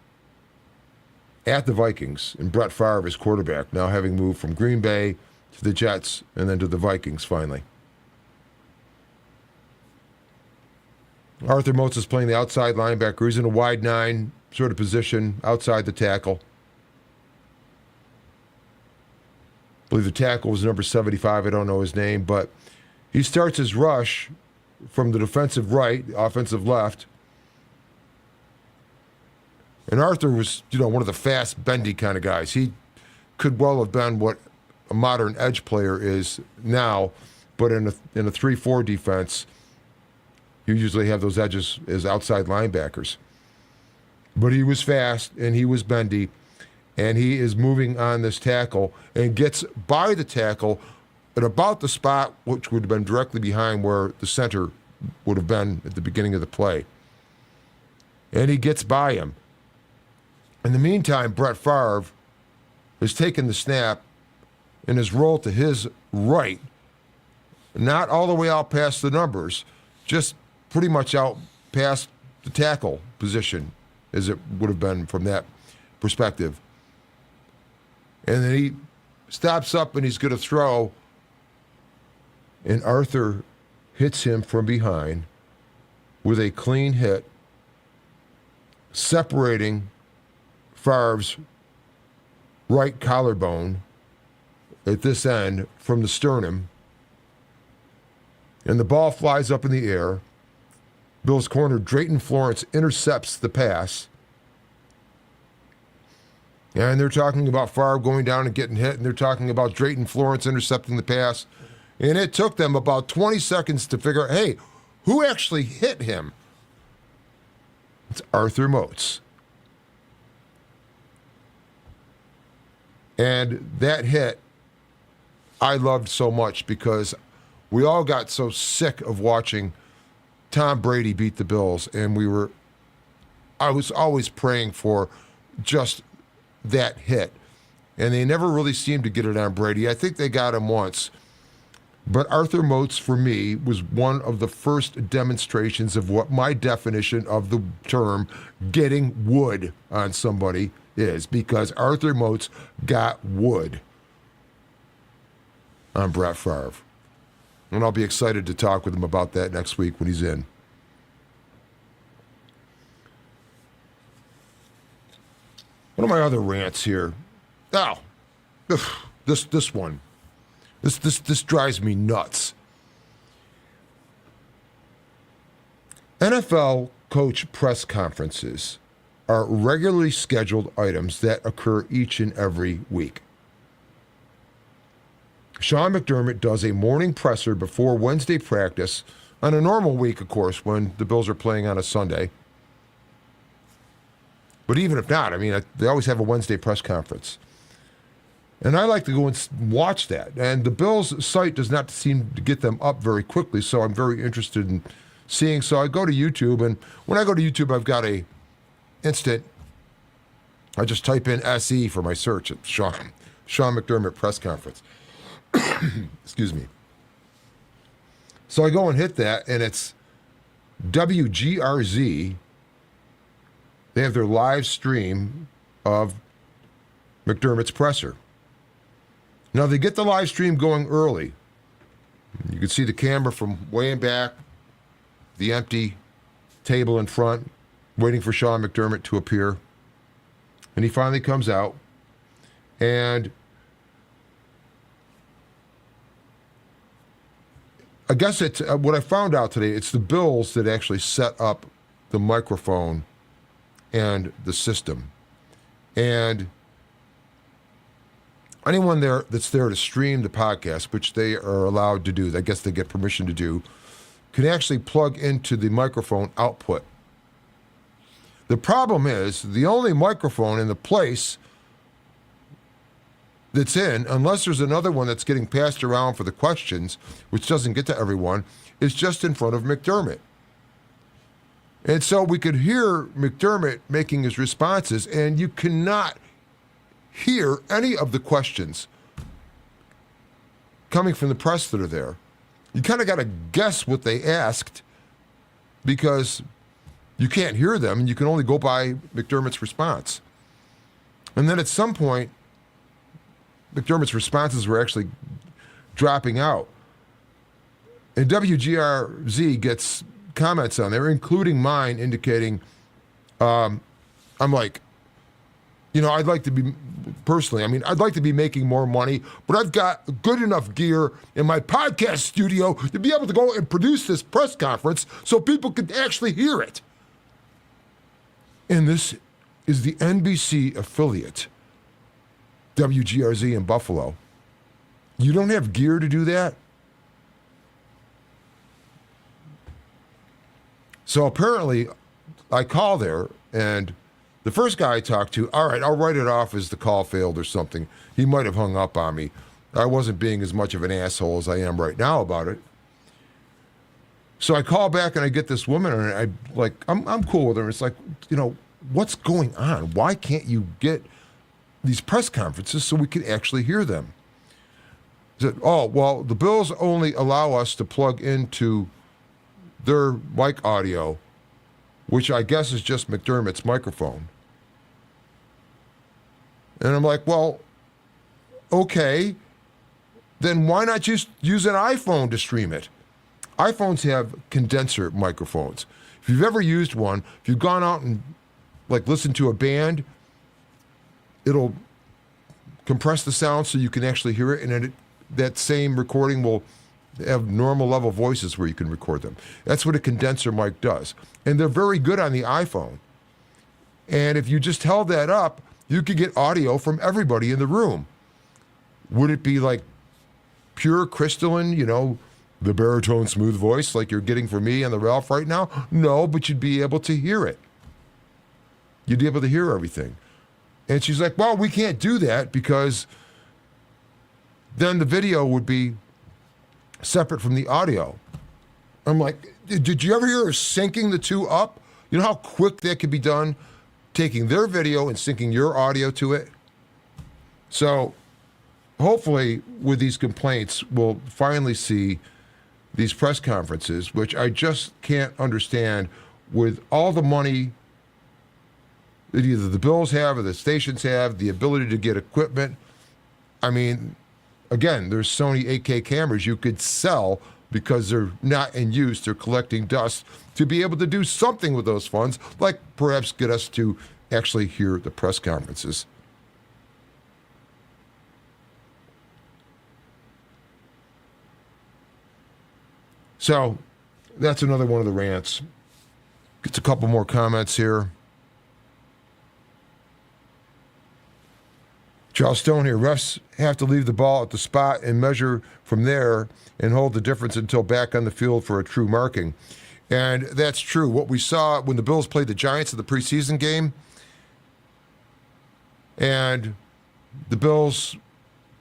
At the Vikings, and Brett Favre is quarterback, now having moved from Green Bay to the Jets and then to the Vikings finally. Arthur Moats is playing the outside linebacker. He's in a wide 9 sort of position outside the tackle. I believe the tackle was number 75. I don't know his name, but he starts his rush from the defensive right, offensive left. And Arthur was, one of the fast, bendy kind of guys. He could well have been what a modern edge player is now, but in a 3-4 defense, you usually have those edges as outside linebackers. But he was fast, and he was bendy, and he is moving on this tackle and gets by the tackle at about the spot which would have been directly behind where the center would have been at the beginning of the play. And he gets by him. In the meantime, Brett Favre has taken the snap and has rolled to his right, not all the way out past the numbers, just pretty much out past the tackle position, as it would have been from that perspective. And then he stops up and he's going to throw, and Arthur hits him from behind with a clean hit, separating Favre's right collarbone at this end from the sternum. And the ball flies up in the air. Bills corner Drayton Florence intercepts the pass. And they're talking about Favre going down and getting hit, and they're talking about Drayton Florence intercepting the pass. And it took them about 20 seconds to figure out, hey, who actually hit him? It's Arthur Moats. And that hit I loved so much because we all got so sick of watching Tom Brady beat the Bills, and I was always praying for just that hit. And they never really seemed to get it on Brady. I think they got him once. But Arthur Moats, for me, was one of the first demonstrations of what my definition of the term getting wood on somebody is, because Arthur Moats got wood on Brett Favre. And I'll be excited to talk with him about that next week when he's in. One of my other rants here. Oh, this one. This drives me nuts. NFL coach press conferences are regularly scheduled items that occur each and every week. Sean McDermott does a morning presser before Wednesday practice on a normal week, of course, when the Bills are playing on a Sunday. But even if not, I mean, they always have a Wednesday press conference. And I like to go and watch that. And the Bills' site does not seem to get them up very quickly, so I'm very interested in seeing. So I go to YouTube, and when I go to YouTube, I've got a instant. I just type in SE for my search at Sean McDermott press conference. Excuse me. So I go and hit that, and it's WGRZ. They have their live stream of McDermott's presser. Now, they get the live stream going early. You can see the camera from way in back, the empty table in front, waiting for Sean McDermott to appear. And he finally comes out. And I guess it's what I found out today, it's the Bills that actually set up the microphone and the system. And anyone there that's there to stream the podcast, which they are allowed to do, I guess they get permission to do, can actually plug into the microphone output. The problem is the only microphone in the place that's in, unless there's another one that's getting passed around for the questions, which doesn't get to everyone, is just in front of McDermott. And so we could hear McDermott making his responses, and you cannot hear any of the questions coming from the press that are there. You kind of got to guess what they asked because you can't hear them, and you can only go by McDermott's response. And then at some point, McDermott's responses were actually dropping out. And WGRZ gets comments on there, including mine, indicating, I'm like, I'd like to be, personally, I'd like to be making more money, but I've got good enough gear in my podcast studio to be able to go and produce this press conference so people can actually hear it. And this is the NBC affiliate, WGRZ in Buffalo. You don't have gear to do that? So apparently, I call there, and The first guy I talked to, all right, I'll write it off as the call failed or something. He might have hung up on me. I wasn't being as much of an asshole as I am right now about it. So I call back and I get this woman, and I'm cool with her. It's like, what's going on? Why can't you get these press conferences so we can actually hear them? I said, oh, well, the Bills only allow us to plug into their mic audio, which I guess is just McDermott's microphone. And I'm like, well, okay, then why not just use an iPhone to stream it? iPhones have condenser microphones. If you've ever used one, if you've gone out and listened to a band, it'll compress the sound so you can actually hear it, and then that same recording will have normal level voices where you can record them. That's what a condenser mic does. And they're very good on the iPhone. And if you just held that up, you could get audio from everybody in the room. Would it be like pure crystalline, the baritone smooth voice like you're getting from me and the Ralph right now? No, but you'd be able to hear it. You'd be able to hear everything. And she's like, well, we can't do that because then the video would be separate from the audio. I'm like, did you ever hear her syncing the two up? You know how quick that could be done? Taking their video and syncing your audio to it? So hopefully with these complaints, we'll finally see these press conferences, which I just can't understand with all the money that either the Bills have or the stations have, the ability to get equipment. I mean, again, there's Sony 8K cameras you could sell because they're not in use, they're collecting dust, to be able to do something with those funds, like perhaps get us to actually hear the press conferences. So that's another one of the rants. Gets a couple more comments here. Charles Stone here. Refs have to leave the ball at the spot and measure from there and hold the difference until back on the field for a true marking. And that's true. What we saw when the Bills played the Giants in the preseason game, and the Bills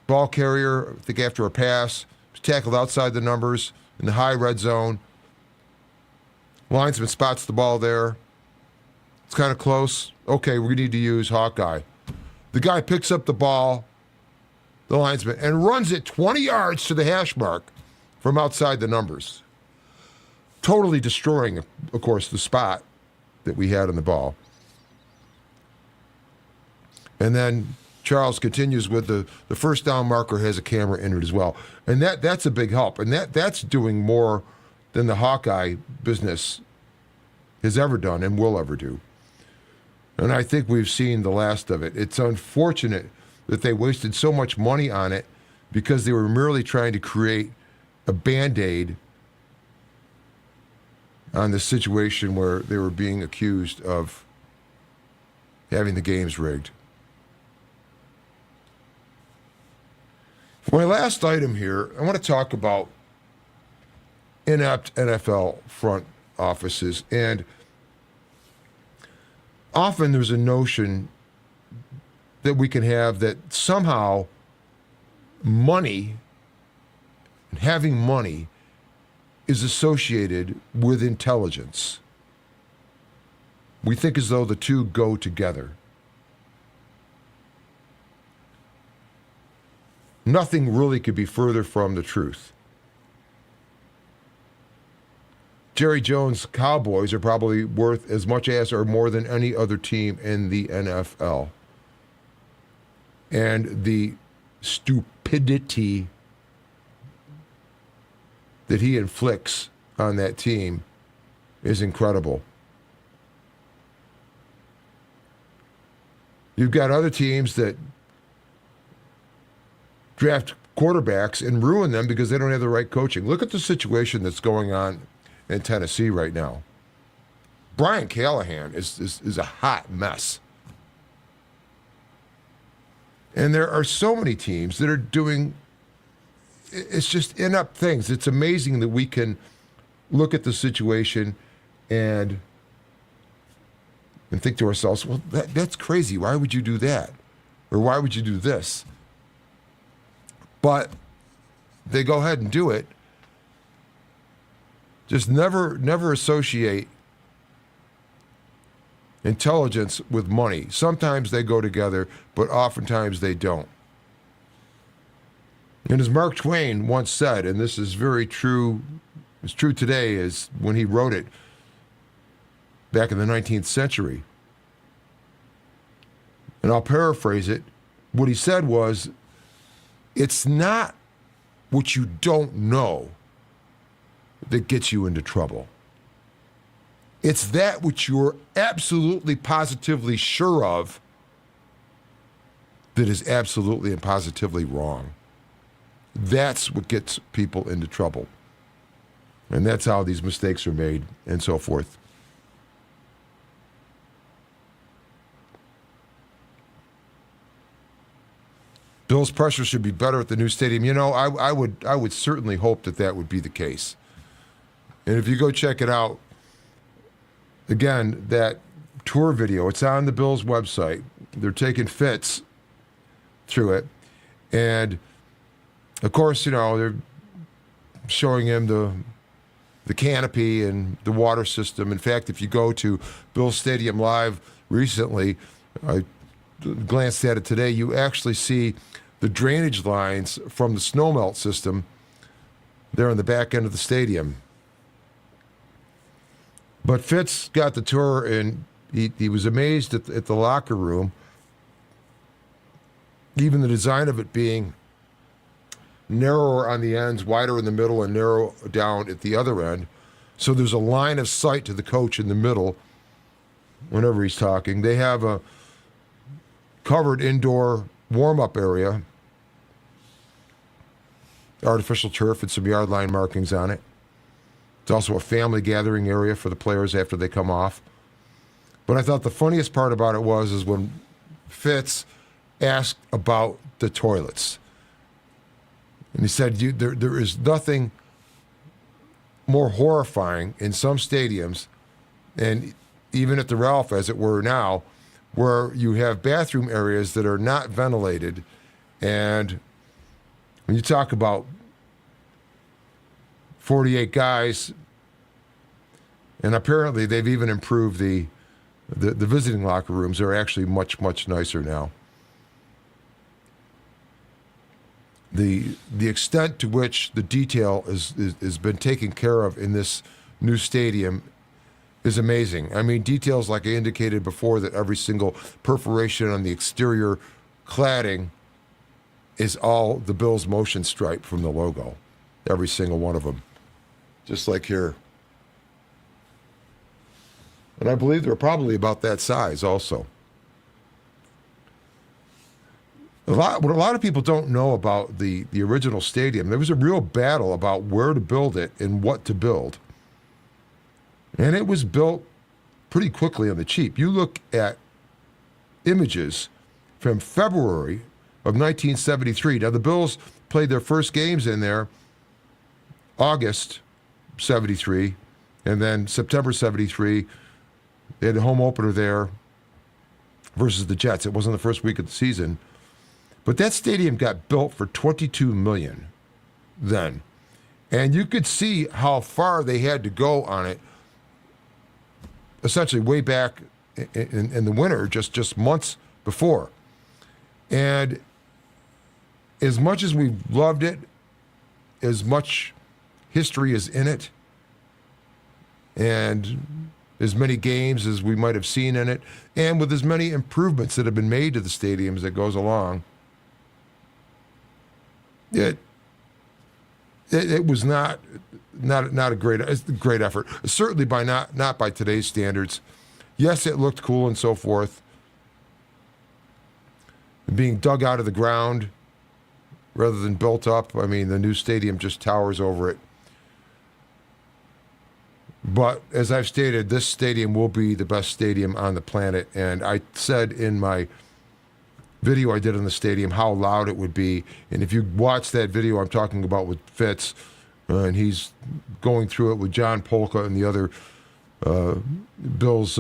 ball carrier, I think after a pass, was tackled outside the numbers in the high red zone. Linesman spots the ball there. It's kind of close. Okay, we need to use Hawkeye. The guy picks up the ball, the linesman, and runs it 20 yards to the hash mark from outside the numbers. Totally destroying, of course, the spot that we had on the ball. And then Charles continues with the first down marker has a camera in it as well. And that's a big help. And that's doing more than the Hawkeye business has ever done and will ever do. And I think we've seen the last of it. It's unfortunate that they wasted so much money on it because they were merely trying to create a Band-Aid on the situation where they were being accused of having the games rigged. For my last item here, I want to talk about inept NFL front offices. And often there's a notion that we can have that somehow money, having money, is associated with intelligence. We think as though the two go together. Nothing really could be further from the truth. Jerry Jones' Cowboys are probably worth as much as or more than any other team in the NFL. And the stupidity that he inflicts on that team is incredible. You've got other teams that draft quarterbacks and ruin them because they don't have the right coaching. Look at the situation that's going on in Tennessee right now. Brian Callahan is a hot mess. And there are so many teams that are doing, it's just inept things. It's amazing that we can look at the situation and and think to ourselves, well, that's crazy. Why would you do that? Or why would you do this? But they go ahead and do it. Just never associate intelligence with money. Sometimes they go together, but oftentimes they don't. And as Mark Twain once said, and this is very true, it's true today as when he wrote it back in the 19th century, and I'll paraphrase it, what he said was, it's not what you don't know that gets you into trouble. It's that which you're absolutely positively sure of that is absolutely and positively wrong. That's what gets people into trouble. And that's how these mistakes are made and so forth. Bill's pressure should be better at the new stadium. You know, I would certainly hope that would be the case. And if you go check it out, again, that tour video, it's on the Bills website. They're taking Fitz through it. And, of course, you know, they're showing him the canopy and the water system. In fact, if you go to Bills Stadium Live recently, I glanced at it today, you actually see the drainage lines from the snowmelt system there on the back end of the stadium. But Fitz got the tour, and he was amazed at the locker room, even the design of it being narrower on the ends, wider in the middle, and narrow down at the other end. So there's a line of sight to the coach in the middle whenever he's talking. They have a covered indoor warm-up area, artificial turf and some yard line markings on it. It's also a family gathering area for the players after they come off. But I thought the funniest part about it was when Fitz asked about the toilets. And he said, there is nothing more horrifying in some stadiums, and even at the Ralph, as it were now, where you have bathroom areas that are not ventilated. And when you talk about 48 guys, and apparently they've even improved the visiting locker rooms. They're actually much, much nicer now. The extent to which the detail has been taken care of in this new stadium is amazing. I mean, details like I indicated before, that every single perforation on the exterior cladding is all the Bills motion stripe from the logo. Every single one of them. Just like here. And I believe they're probably about that size also. What a lot of people don't know about the original stadium, there was a real battle about where to build it and what to build. And it was built pretty quickly on the cheap. You look at images from February of 1973. Now, the Bills played their first games in there August 73, and then September 73, they had a home opener there versus the Jets. It wasn't the first week of the season. But that stadium got built for $22 million then. And you could see how far they had to go on it, essentially way back in the winter, just months before. And as much as we've loved it, as much history is in it, and as many games as we might have seen in it, and with as many improvements that have been made to the stadium as it goes along, it was not a great effort. Certainly not by today's standards. Yes, it looked cool and so forth. Being dug out of the ground rather than built up. I mean, the new stadium just towers over it. But as I've stated, this stadium will be the best stadium on the planet. And I said in my video I did on the stadium how loud it would be. And if you watch that video I'm talking about with Fitz, and he's going through it with John Polka and the other Bills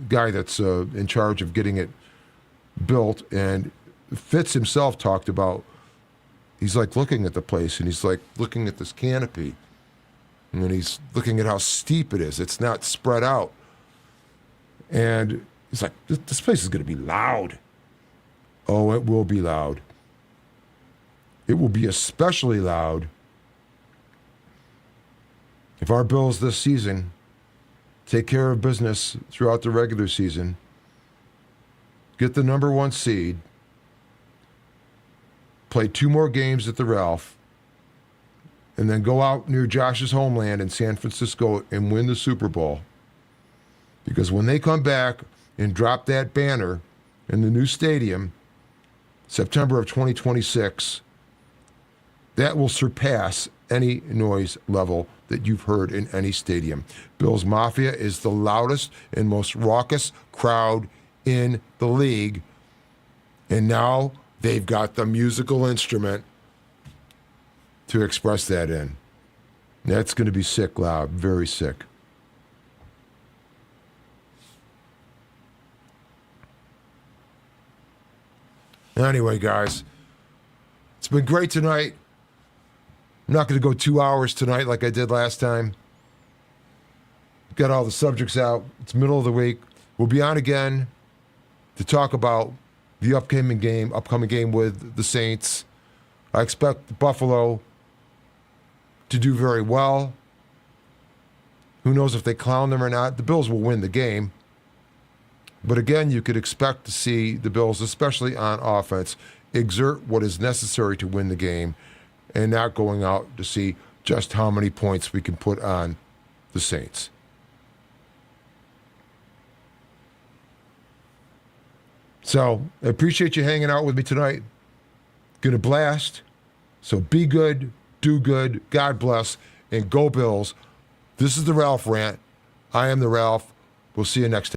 guy that's in charge of getting it built. And Fitz himself talked about, he's like looking at the place and he's like looking at this canopy. And he's looking at how steep it is. It's not spread out. And he's like, this place is going to be loud. Oh, it will be loud. It will be especially loud if our Bills this season take care of business throughout the regular season, get the number 1 seed, play 2 more games at the Ralph, and then go out near Josh's homeland in San Francisco and win the Super Bowl. Because when they come back and drop that banner in the new stadium, September of 2026, that will surpass any noise level that you've heard in any stadium. Bills Mafia is the loudest and most raucous crowd in the league. And now they've got the musical instrument to express that in. That's going to be sick loud, very sick. Anyway, guys, it's been great tonight. I'm not going to go 2 hours tonight like I did last time. Got all the subjects out. It's middle of the week. We'll be on again to talk about the upcoming game with the Saints. I expect Buffalo to do very well. Who knows if they clown them or not? The Bills will win the game. But again, you could expect to see the Bills, especially on offense, exert what is necessary to win the game and not going out to see just how many points we can put on the Saints. So I appreciate you hanging out with me tonight. Gonna blast. So be good, do good, God bless, and go Bills. This is the Ralph Rant. I am the Ralph. We'll see you next time.